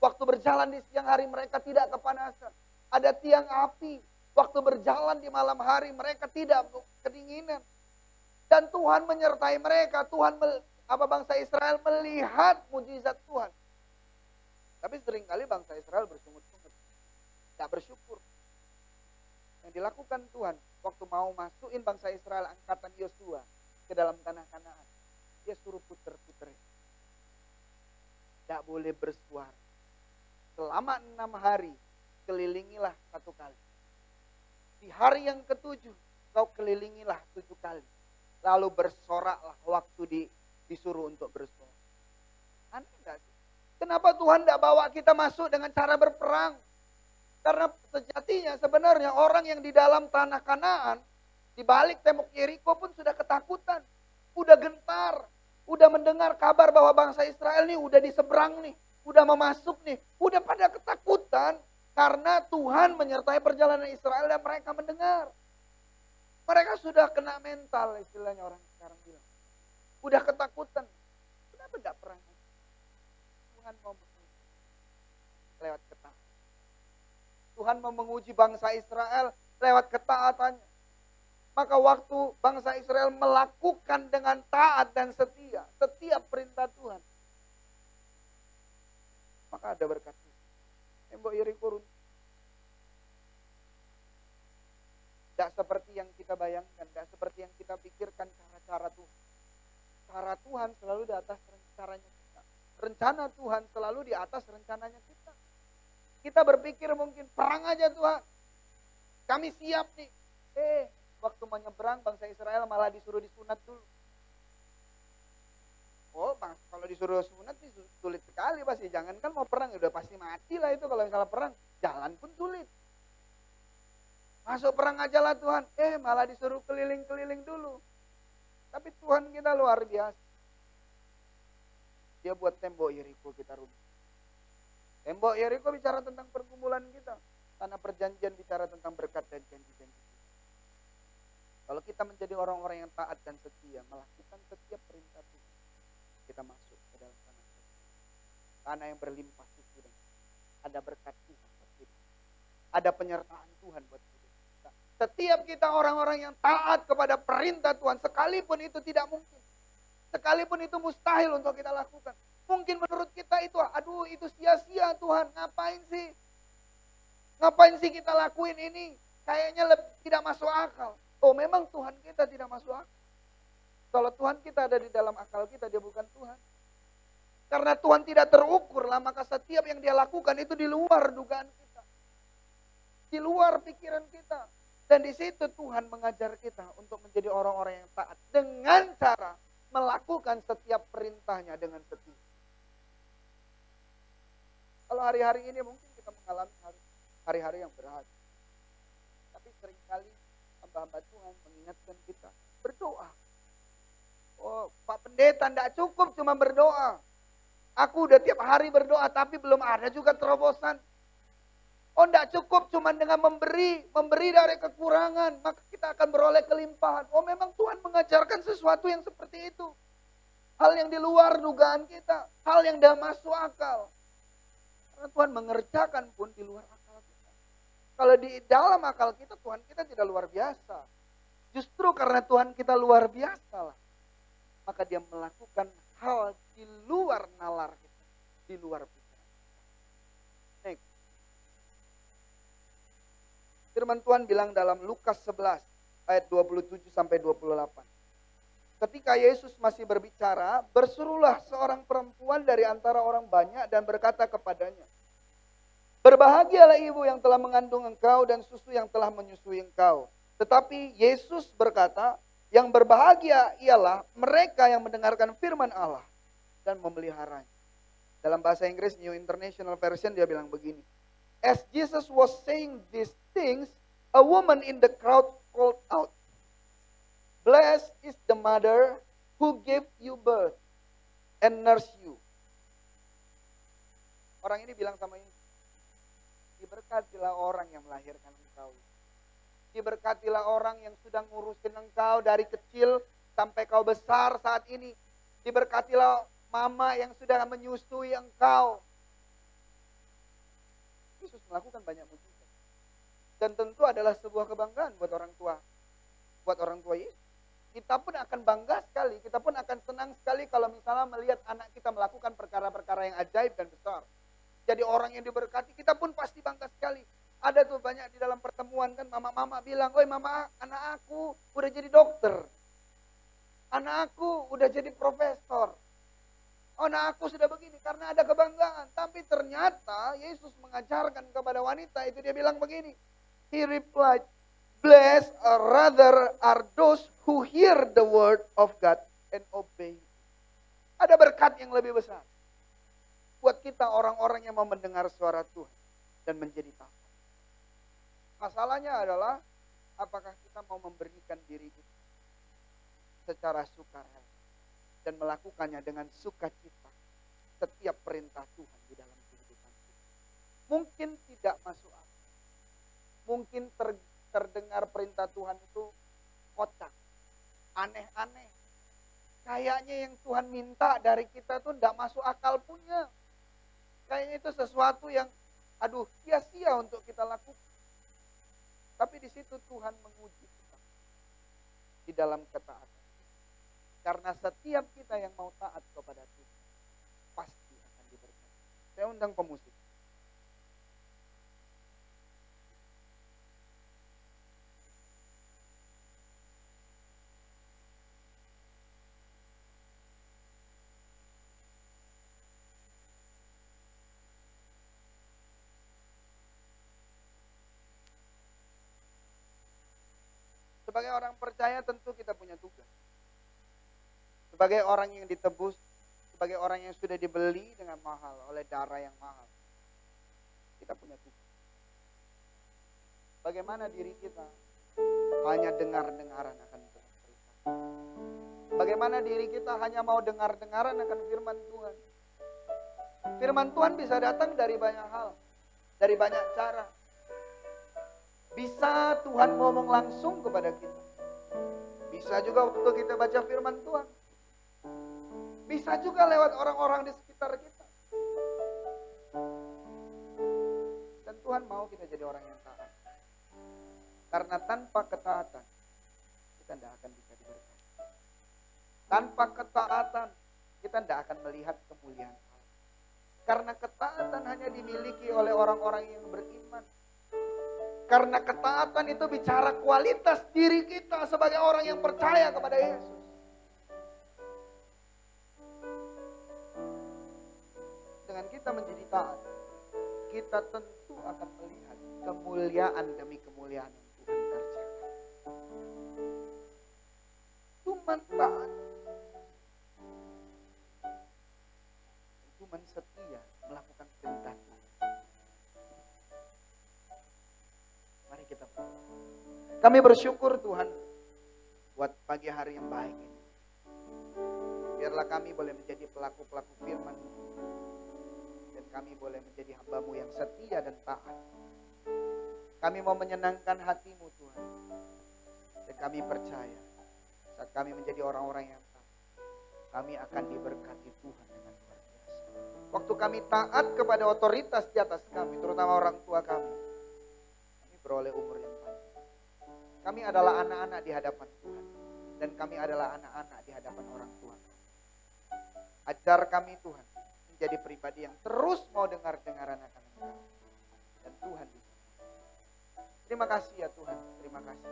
Waktu berjalan di siang hari mereka tidak kepanasan. Ada tiang api. Waktu berjalan di malam hari mereka tidak kedinginan. Dan Tuhan menyertai mereka. Bangsa Israel melihat mujizat Tuhan. Tapi seringkali bangsa Israel bersungut-sungut. Tidak bersyukur. Yang dilakukan Tuhan waktu mau masukin bangsa Israel angkatan Yosua ke dalam tanah Kanaan. Dia suruh puter-puter. Tidak boleh bersuara. Selama 6 hari kelilingilah 1 kali. Di hari yang ke-7 kau kelilingilah 7 kali. Lalu bersoraklah waktu disuruh untuk bersorak. Aneh enggak sih? Kenapa Tuhan tidak bawa kita masuk dengan cara berperang? Karena sejatinya sebenarnya orang yang di dalam tanah Kanaan, di balik tembok Yeriko pun sudah ketakutan. Udah gentar. Udah mendengar kabar bahwa bangsa Israel nih udah di seberang nih. Udah mau masuk nih. Udah pada ketakutan. Karena Tuhan menyertai perjalanan Israel dan mereka mendengar. Mereka sudah kena mental, istilahnya orang sekarang bilang. Udah ketakutan. Kenapa tidak perang? Tuhan mau menguji lewat ketaatan. Tuhan mau menguji bangsa Israel lewat ketaatannya. Maka waktu bangsa Israel melakukan dengan taat dan setia setiap perintah Tuhan, maka ada berkat. Tembok Yeriko runtuh. Tidak seperti yang kita bayangkan, tidak seperti yang kita pikirkan cara-cara Tuhan. Cara Tuhan selalu di atas caranya kita. Rencana Tuhan selalu di atas rencananya kita. Kita berpikir mungkin perang aja Tuhan. Kami siap nih. Waktu menyeberang bangsa Israel malah disuruh disunat dulu. Oh, kalau disuruh sunat sih sulit sekali pasti. Jangankan mau perang, udah pasti mati lah itu kalau misalnya perang. Jalan pun sulit. Masuk perang aja lah Tuhan. Malah disuruh keliling-keliling dulu. Tapi Tuhan kita luar biasa. Dia buat tembok Yeriko kita runtuh. Tembok Yeriko bicara tentang pergumulan kita. Tanah perjanjian bicara tentang berkat dan janji-janji. Kalau kita menjadi orang-orang yang taat dan setia, melakukan setiap perintah Tuhan, kita masuk ke dalam tanah perjanjian. Tanah yang berlimpah susu dan ada berkat Tuhan buat kita. Ada penyertaan Tuhan buat kita. Setiap kita orang-orang yang taat kepada perintah Tuhan, sekalipun itu tidak mungkin. Sekalipun itu mustahil untuk kita lakukan. Mungkin menurut kita itu, aduh itu sia-sia Tuhan, ngapain sih? Ngapain sih kita lakuin ini? Kayaknya tidak masuk akal. Oh memang Tuhan kita tidak masuk akal. Kalau Tuhan kita ada di dalam akal kita, dia bukan Tuhan. Karena Tuhan tidak terukur lah, maka setiap yang dia lakukan itu di luar dugaan kita. Di luar pikiran kita. Dan di situ Tuhan mengajar kita untuk menjadi orang-orang yang taat. Dengan cara melakukan setiap perintahnya dengan setia. Kalau hari-hari ini mungkin kita mengalami hari-hari yang berat. Tapi seringkali hamba-hamba Tuhan mengingatkan kita berdoa. Oh, Pak Pendeta, tidak cukup cuma berdoa. Aku udah tiap hari berdoa, tapi belum ada juga terobosan. Oh, tidak cukup cuma dengan memberi dari kekurangan, maka kita akan beroleh kelimpahan. Oh, memang Tuhan mengajarkan sesuatu yang seperti itu. Hal yang di luar dugaan kita, hal yang tidak masuk akal. Karena Tuhan mengerjakan pun di luar akal kita. Kalau di dalam akal kita, Tuhan kita tidak luar biasa. Justru karena Tuhan kita luar biasa lah, maka dia melakukan hal di luar nalar kita. di luar pikiran. Next. Firman Tuhan bilang dalam Lukas 11 ayat 27 sampai 28. Ketika Yesus masih berbicara, berserulah seorang perempuan dari antara orang banyak dan berkata kepadanya, "Berbahagialah ibu yang telah mengandung engkau dan susu yang telah menyusui engkau." Tetapi Yesus berkata, "Yang berbahagia ialah mereka yang mendengarkan firman Allah dan memeliharanya." Dalam bahasa Inggris New International Version dia bilang begini, "As Jesus was saying these things, a woman in the crowd called out, 'Blessed is the mother who gave you birth and nursed you.'" Orang ini bilang sama Yesus, "Diberkatilah orang yang melahirkan engkau. Diberkatilah orang yang sudah ngurusin engkau dari kecil sampai kau besar saat ini. Diberkatilah mama yang sudah menyusui engkau." Yesus melakukan banyak mujizat. Dan tentu adalah sebuah kebanggaan buat orang tua. Buat orang tua Yesus. Kita pun akan bangga sekali, kita pun akan senang sekali kalau misalnya melihat anak kita melakukan perkara-perkara yang ajaib dan besar. Jadi orang yang diberkati, kita pun pasti bangga sekali. Ada tuh banyak di dalam pertemuan kan, mama-mama bilang, "Oi mama, anak aku udah jadi dokter. Anak aku udah jadi profesor. Oh, anak aku sudah begini," karena ada kebanggaan. Tapi ternyata Yesus mengajarkan kepada wanita itu, dia bilang begini. He replied, "Blessed rather are those who hear the word of God and obey." Ada berkat yang lebih besar buat kita orang-orang yang mau mendengar suara Tuhan dan menjadi taat. Masalahnya adalah apakah kita mau memberikan diri kita secara sukarela dan melakukannya dengan sukacita setiap perintah Tuhan di dalam kehidupan kita. Mungkin tidak masuk akal. Mungkin terdengar perintah Tuhan itu kocak, aneh-aneh. Kayaknya yang Tuhan minta dari kita tuh tidak masuk akal punya. Kayaknya itu sesuatu yang sia-sia untuk kita lakukan. Tapi di situ Tuhan menguji kita di dalam ketaatan. Karena setiap kita yang mau taat kepada Tuhan pasti akan diberkati. Saya undang pemusik. Sebagai orang percaya tentu kita punya tugas. Sebagai orang yang ditebus, sebagai orang yang sudah dibeli dengan mahal, oleh darah yang mahal. Kita punya tugas. Bagaimana diri kita hanya dengar-dengaran akan perintah. Bagaimana diri kita hanya mau dengar-dengaran akan firman Tuhan. Firman Tuhan bisa datang dari banyak hal, dari banyak cara. Bisa Tuhan ngomong langsung kepada kita. Bisa juga waktu kita baca firman Tuhan. Bisa juga lewat orang-orang di sekitar kita. Dan Tuhan mau kita jadi orang yang taat. Karena tanpa ketaatan, kita tidak akan bisa diberkati. Tanpa ketaatan, kita tidak akan melihat kemuliaan Allah. Karena ketaatan hanya dimiliki oleh orang-orang yang beriman. Karena ketaatan itu bicara kualitas diri kita sebagai orang yang percaya kepada Yesus. Dengan kita menjadi taat, kita tentu akan melihat kemuliaan demi kemuliaan yang Tuhan kerjakan. Cuma taat, cuma setia melakukan perintah Tuhan. Mari kita berdoa. Kami bersyukur Tuhan buat pagi hari yang baik ini. Biarlah kami boleh menjadi pelaku-pelaku firman. Dan kami boleh menjadi hamba-Mu yang setia dan taat. Kami mau menyenangkan hati-Mu Tuhan. Dan kami percaya saat kami menjadi orang-orang yang taat, kami akan diberkati Tuhan dengan luar biasa. Waktu kami taat kepada otoritas di atas kami, terutama orang tua kami beroleh umur yang panjang. Kami adalah anak-anak di hadapan Tuhan. Dan kami adalah anak-anak di hadapan orang tua. Ajar kami Tuhan menjadi pribadi yang terus mau dengar-dengaran akan Engkau. Dan Tuhan bisa. Terima kasih ya Tuhan, terima kasih.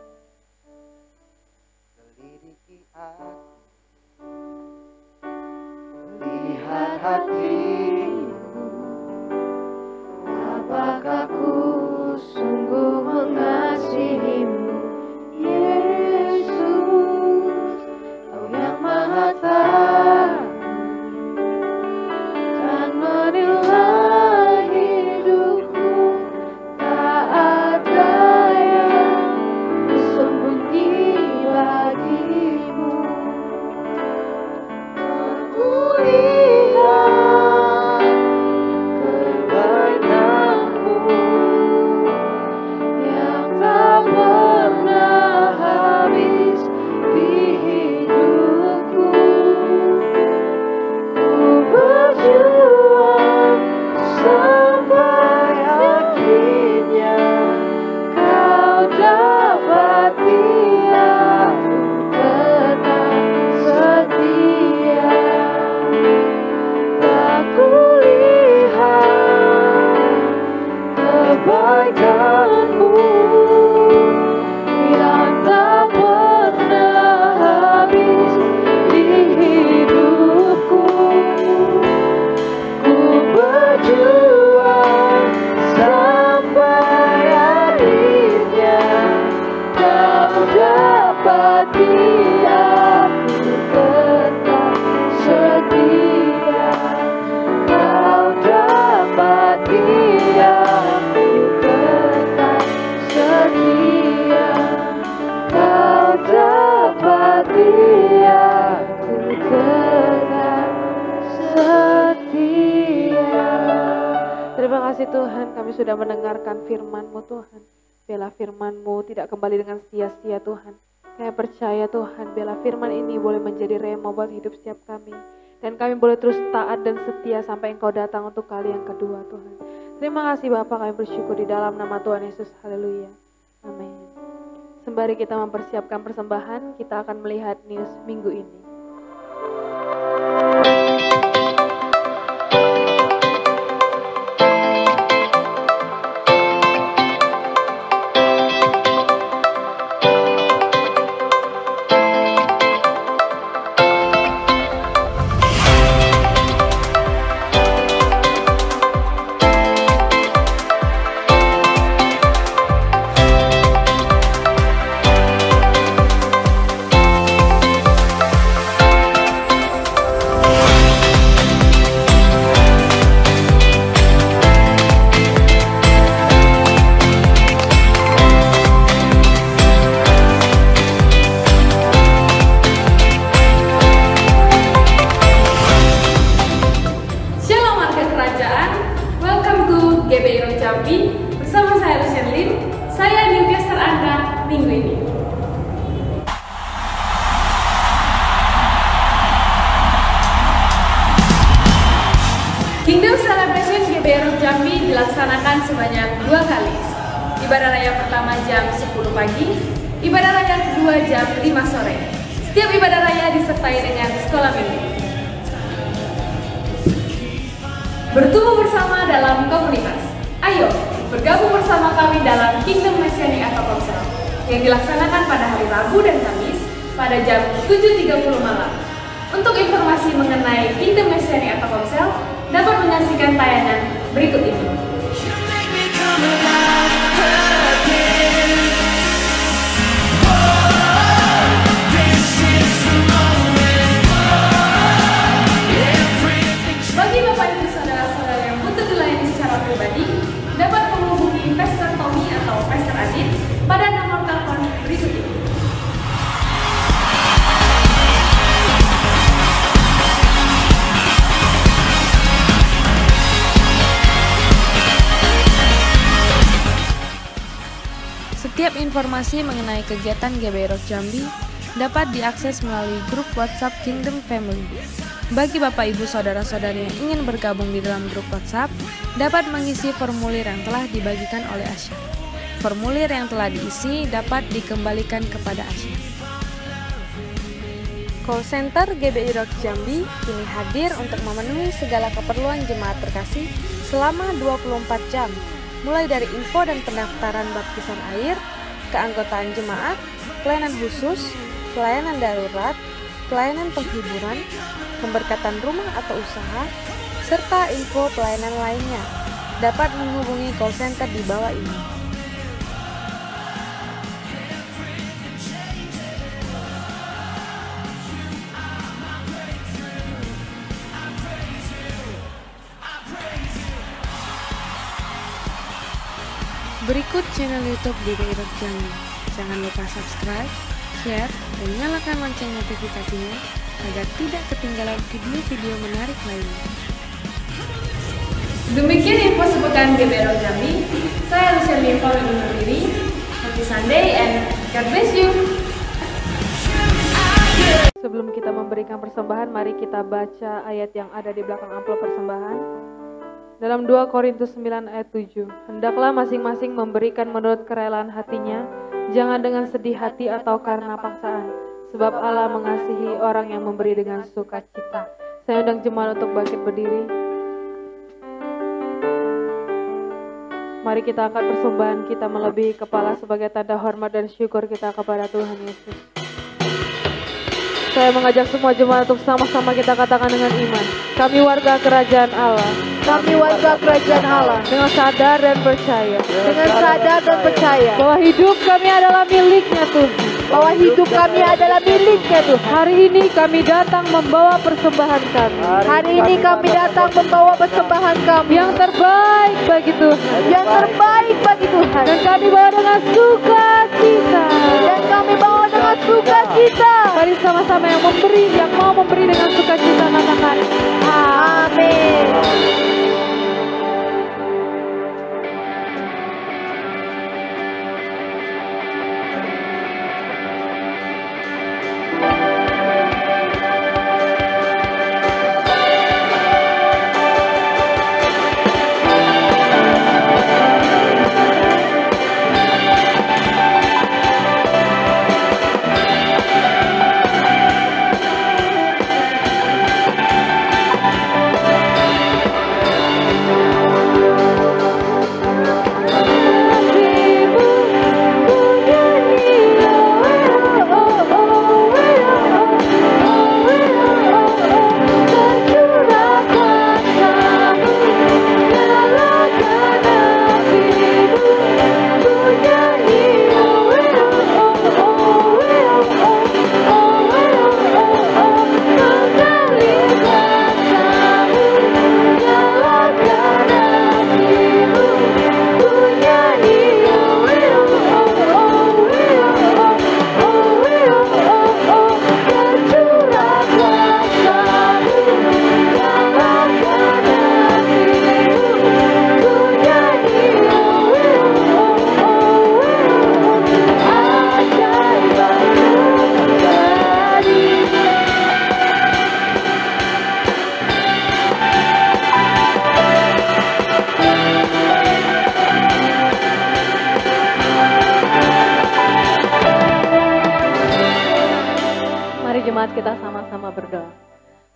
Selidiki aku, lihat hatimu, Apakah ku sungguh mengasihimu, Yesus, Kau yang Maha Tahu dan menilai hidupku, tak ada yang sembunyi bagimu. Aku lihat kebaikan-Mu yang tak pernah habis di hidupku. Ku berjuang sampai akhirnya Kau dapati aku tetap setia. Tak kulihat kebaikan-Mu yang tak pernah habis di hidupku. Ku berjuang sampai akhirnya Kau dapati aku tetap setia. Kau dapati aku tetap setia. Kau dapati aku tetap setia. Terima kasih Tuhan, kami sudah mendengarkan firman-Mu Tuhan. Biarlah firman-Mu tidak kembali dengan sia-sia Tuhan. Kami percaya Tuhan, biarlah firman ini boleh menjadi rema buat hidup setiap kami. Dan kami boleh terus taat dan setia sampai Engkau datang untuk kali yang kedua Tuhan. Terima kasih Bapa, kami bersyukur di dalam nama Tuhan Yesus. Haleluya. Amin. Sembari kita mempersiapkan persembahan, kita akan melihat news minggu ini. Dilaksanakan sebanyak 2 kali. Ibadah raya pertama jam 10 pagi, ibadah raya kedua jam 5 sore. Setiap ibadah raya disertai dengan sekolah minggu. Bertumbuh bersama dalam komunitas. Ayo, bergabung bersama kami dalam Kingdom Messianic atau Komsel yang dilaksanakan pada hari Rabu dan Kamis pada jam 7.30 malam. Untuk informasi mengenai Kingdom Messianic atau Komsel, dapat menyaksikan tayangan berikut ini. Bagi Bapak Ibu Saudara-saudara yang butuh dilayani secara pribadi, dapat menghubungi Pastor Tommy atau Pastor Adit pada nomor telepon berikut ini. Setiap informasi mengenai kegiatan GBI Rock Jambi dapat diakses melalui grup WhatsApp Kingdom Family. Bagi Bapak Ibu Saudara-saudari yang ingin bergabung di dalam grup WhatsApp, dapat mengisi formulir yang telah dibagikan oleh Asya. Formulir yang telah diisi dapat dikembalikan kepada Asya. Call Center GBI Rock Jambi kini hadir untuk memenuhi segala keperluan jemaat terkasih selama 24 jam, mulai dari info dan pendaftaran baptisan air, keanggotaan jemaat, pelayanan khusus, pelayanan darurat, pelayanan penghiburan, pemberkatan rumah atau usaha, serta info pelayanan lainnya. Dapat menghubungi call center di bawah ini. Berikut channel YouTube GBI Rock Jambi. Jangan lupa subscribe, share, dan nyalakan lonceng notifikasinya agar tidak ketinggalan video-video menarik lainnya. Demikian info sepekan GBI Rock Jambi. Saya Luciani pamit undur diri. Happy Sunday and God bless you. Sebelum kita memberikan persembahan, mari kita baca ayat yang ada di belakang amplop persembahan. Dalam 2 Korintus 9 ayat 7, hendaklah masing-masing memberikan menurut kerelaan hatinya, jangan dengan sedih hati atau karena paksaan, sebab Allah mengasihi orang yang memberi dengan sukacita. Saya undang jemaat untuk bangkit berdiri. Mari kita angkat persembahan kita melebihi kepala sebagai tanda hormat dan syukur kita kepada Tuhan Yesus. Saya mengajak semua jemaat untuk sama-sama kita katakan dengan iman. Kami warga kerajaan Allah. Kami warga kerajaan Allah. Dengan sadar dan percaya. Dengan sadar dan percaya. Bahwa hidup kami adalah miliknya Tuhan. Bahwa hidup kami adalah miliknya Tuhan. Hari ini kami datang membawa persembahan kami. Hari ini kami datang membawa persembahan kami. Yang terbaik bagi Tuhan. Yang terbaik bagi Tuhan. Dan kami bawa dengan sukacita. Dan kami bawa dengan sukacita. Mari sama-sama yang mau memberi dengan sukacita katakan amin. Kita sama-sama berdoa.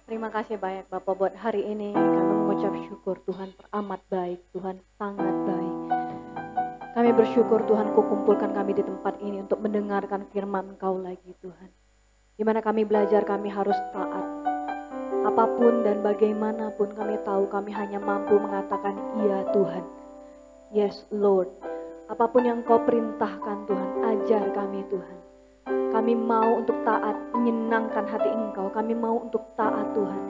Terima kasih banyak Bapak buat hari ini. Kami mengucap syukur Tuhan teramat baik, Tuhan sangat baik. Kami bersyukur Tuhan Kau kumpulkan kami di tempat ini untuk mendengarkan firman Kau lagi Tuhan. Di mana kami belajar kami harus taat. Apapun dan bagaimanapun kami tahu kami hanya mampu mengatakan iya Tuhan. Yes Lord. Apapun yang Kau perintahkan Tuhan, ajar kami Tuhan. Kami mau untuk taat, menyenangkan hati Engkau. Kami mau untuk taat Tuhan.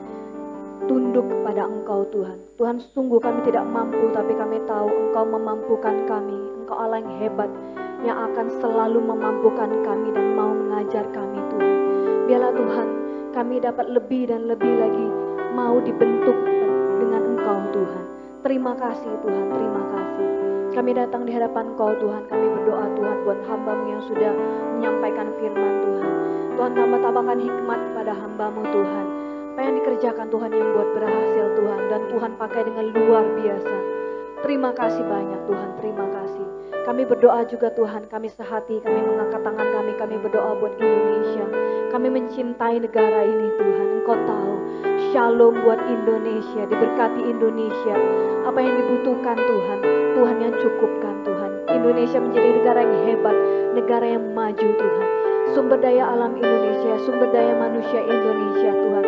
Tunduk kepada Engkau Tuhan. Tuhan sungguh kami tidak mampu, tapi kami tahu Engkau memampukan kami. Engkau Allah yang hebat, yang akan selalu memampukan kami dan mau mengajar kami Tuhan. Biarlah Tuhan kami dapat lebih dan lebih lagi mau dibentuk dengan Engkau Tuhan. Terima kasih Tuhan, terima kasih. Kami datang di hadapan Kau Tuhan, kami berdoa Tuhan buat hamba-Mu yang sudah menyampaikan firman Tuhan. Tuhan tambahkan hikmat pada hamba-Mu Tuhan. Apa yang dikerjakan Tuhan yang buat berhasil Tuhan. Dan Tuhan pakai dengan luar biasa. Terima kasih banyak Tuhan, terima kasih. Kami berdoa juga Tuhan, kami sehati, kami mengangkat tangan kami berdoa buat Indonesia. Kami mencintai negara ini Tuhan, Engkau tahu. Shalom buat Indonesia, diberkati Indonesia. Apa yang dibutuhkan Tuhan, Tuhan yang cukupkan Tuhan. Indonesia menjadi negara yang hebat, negara yang maju Tuhan. Sumber daya alam Indonesia, sumber daya manusia Indonesia Tuhan.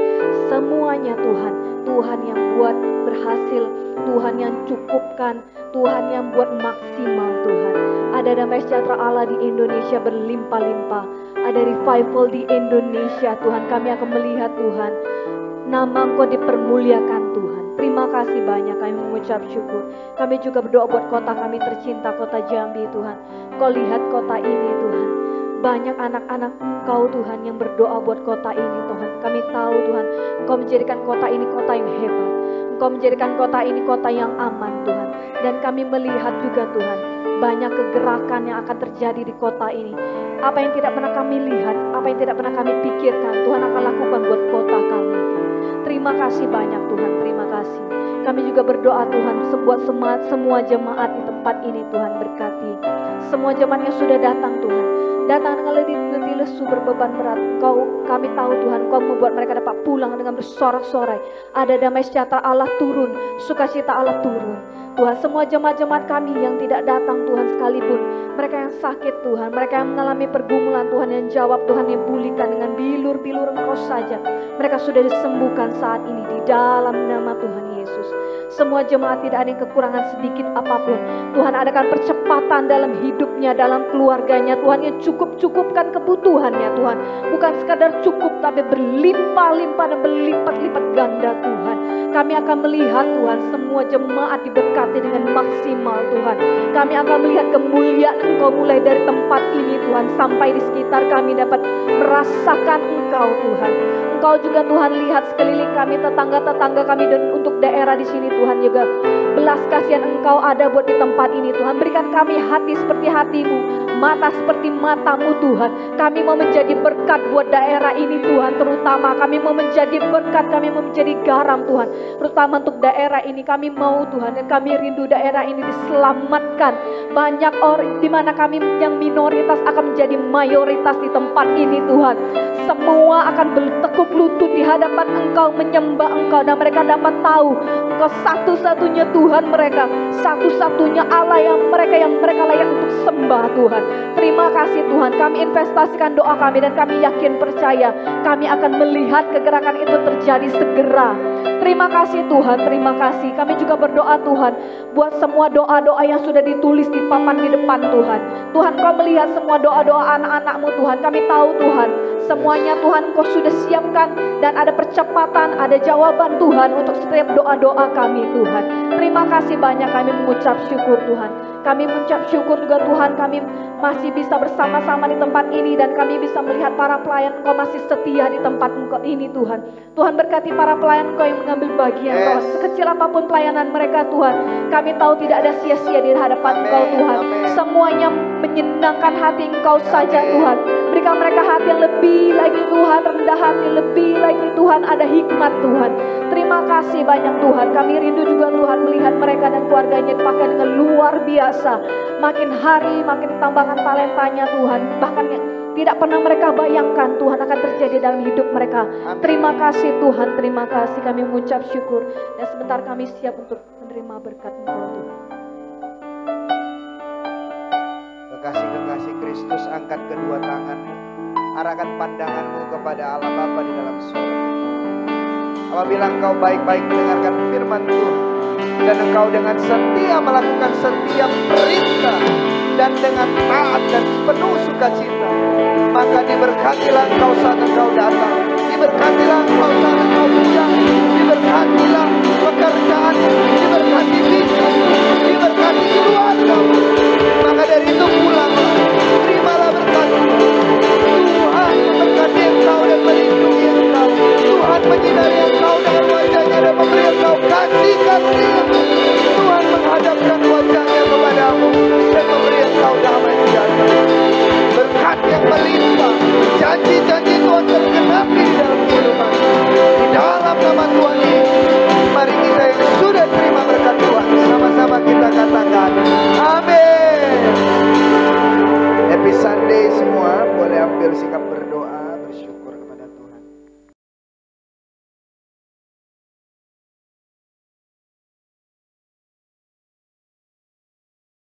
Semuanya Tuhan, Tuhan yang buat berhasil, Tuhan yang cukupkan, Tuhan yang buat maksimal Tuhan. Ada damai sejahtera Allah di Indonesia berlimpah-limpah. Ada revival di Indonesia Tuhan. Kami akan melihat Tuhan, nama Engkau dipermuliakan Tuhan. Terima kasih banyak, kami mengucap syukur. Kami juga berdoa buat kota kami tercinta, kota Jambi Tuhan. Kau lihat kota ini Tuhan. Banyak anak-anak Engkau Tuhan yang berdoa buat kota ini Tuhan. Kami tahu Tuhan, Engkau menjadikan kota ini kota yang hebat. Engkau menjadikan kota ini kota yang aman Tuhan. Dan kami melihat juga Tuhan, banyak kegerakan yang akan terjadi di kota ini. Apa yang tidak pernah kami lihat, apa yang tidak pernah kami pikirkan, Tuhan akan lakukan buat kota kami. Terima kasih banyak Tuhan, terima kasih. Kami juga berdoa Tuhan, semua jemaat di tempat ini Tuhan berkati. Semua jemaat yang sudah datang Tuhan, datang dengan letih lesu berbeban berat. Kami tahu Tuhan, Kau membuat mereka dapat pulang dengan bersorak-sorai. Ada damai sejahtera Allah turun, sukacita Allah turun. Tuhan, semua jemaat-jemaat kami yang tidak datang Tuhan sekalipun, mereka yang sakit Tuhan, mereka yang mengalami pergumulan Tuhan, yang jawab Tuhan, yang pulihkan dengan bilur-bilur Engkau saja. Mereka sudah disembuhkan saat ini di dalam nama Tuhan Yesus. Semua jemaat tidak ada yang kekurangan sedikit apapun. Tuhan adakan percepatan dalam hidupnya, dalam keluarganya Tuhan, yang cukupkan kebutuhannya Tuhan. Bukan sekadar cukup, tapi berlimpah-limpah dan berlipat-lipat ganda Tuhan. Kami akan melihat Tuhan, semua jemaat diberkati dengan maksimal Tuhan. Kami akan melihat kemuliaan Engkau mulai dari tempat ini Tuhan, sampai di sekitar kami dapat merasakan Engkau Tuhan. Engkau juga Tuhan lihat sekeliling kami, tetangga-tetangga kami, dan untuk daerah di sini Tuhan juga. Belas kasihan Engkau ada buat di tempat ini Tuhan. Berikan kami hati seperti hati-Mu, mata seperti mata-Mu Tuhan. Kami mau menjadi berkat buat daerah ini Tuhan. Terutama kami mau menjadi berkat, kami mau menjadi garam Tuhan. Terutama untuk daerah ini kami mau Tuhan, dan kami rindu daerah ini diselamatkan. Banyak orang di mana kami yang minoritas akan menjadi mayoritas di tempat ini Tuhan. Semua akan bertekuk lutut di hadapan Engkau, menyembah Engkau, dan mereka dapat tahu Engkau satu-satunya Tuhan mereka, satu-satunya Allah yang mereka layak untuk sembah Tuhan. Terima kasih Tuhan, kami investasikan doa kami, dan kami yakin percaya kami akan melihat kegerakan itu terjadi segera. Terima kasih Tuhan, terima kasih. Kami juga berdoa Tuhan, buat semua doa-doa yang sudah ditulis di papan di depan Tuhan. Tuhan, Kau melihat semua doa-doa anak-anak-Mu Tuhan. Kami tahu Tuhan, semuanya Tuhan Kau sudah siapkan, dan ada percepatan, ada jawaban Tuhan untuk setiap doa-doa kami Tuhan. Terima kasih banyak, kami mengucap syukur Tuhan. Kami mengucap syukur juga Tuhan, kami masih bisa bersama-sama di tempat ini, dan kami bisa melihat para pelayan Engkau masih setia di tempat Engkau ini Tuhan. Tuhan berkati para pelayan Engkau yang mengambil bagian Tuhan. Sekecil apapun pelayanan mereka Tuhan, kami tahu tidak ada sia-sia di hadapan Engkau Tuhan. Semuanya menyenangkan hati Engkau saja Tuhan. Berikan mereka hati yang lebih lagi Tuhan, rendah hati lebih lagi Tuhan, ada hikmat Tuhan. Terima kasih banyak Tuhan. Kami rindu juga Tuhan melihat mereka dan keluarganya dipakai dengan luar biasa. Makin hari makin ditambahkan talentanya Tuhan. Bahkan yang tidak pernah mereka bayangkan Tuhan akan terjadi dalam hidup mereka. Terima kasih Tuhan, terima kasih. Kami mengucap syukur, dan sebentar kami siap untuk menerima berkat Engkau Tuhan. Kekasih-kekasih Kristus, angkat kedua tanganmu, arahkan pandanganmu kepada Allah Bapa di dalam surga. Apabila engkau baik-baik mendengarkan firman Tuhan, dan engkau dengan setia melakukan setiap perintah, dan dengan taat dan penuh sukacita, maka diberkatilah engkau saat engkau datang, diberkatilah engkau saat engkau pulang, diberkatilah pekerjaanmu, diberkati bisnis, diberkati keluargamu. Maka dari itu pulanglah, terimalah berkat Tuhan. Memberkati engkau dan melindungi engkau. Tuhan menyinari engkau dengan wajahnya dan memberi engkau kasih-kasih. Tuhan menghadapkan wajahnya kepadamu dan memberi engkau damai sejahtera. Berkat yang melimpah, janji-janji Tuhan tergenapi di dalam kehidupan. Di dalam nama Tuhan Yesus, mari kita yang sudah terima berkat Tuhan, sama-sama kita bersyukur.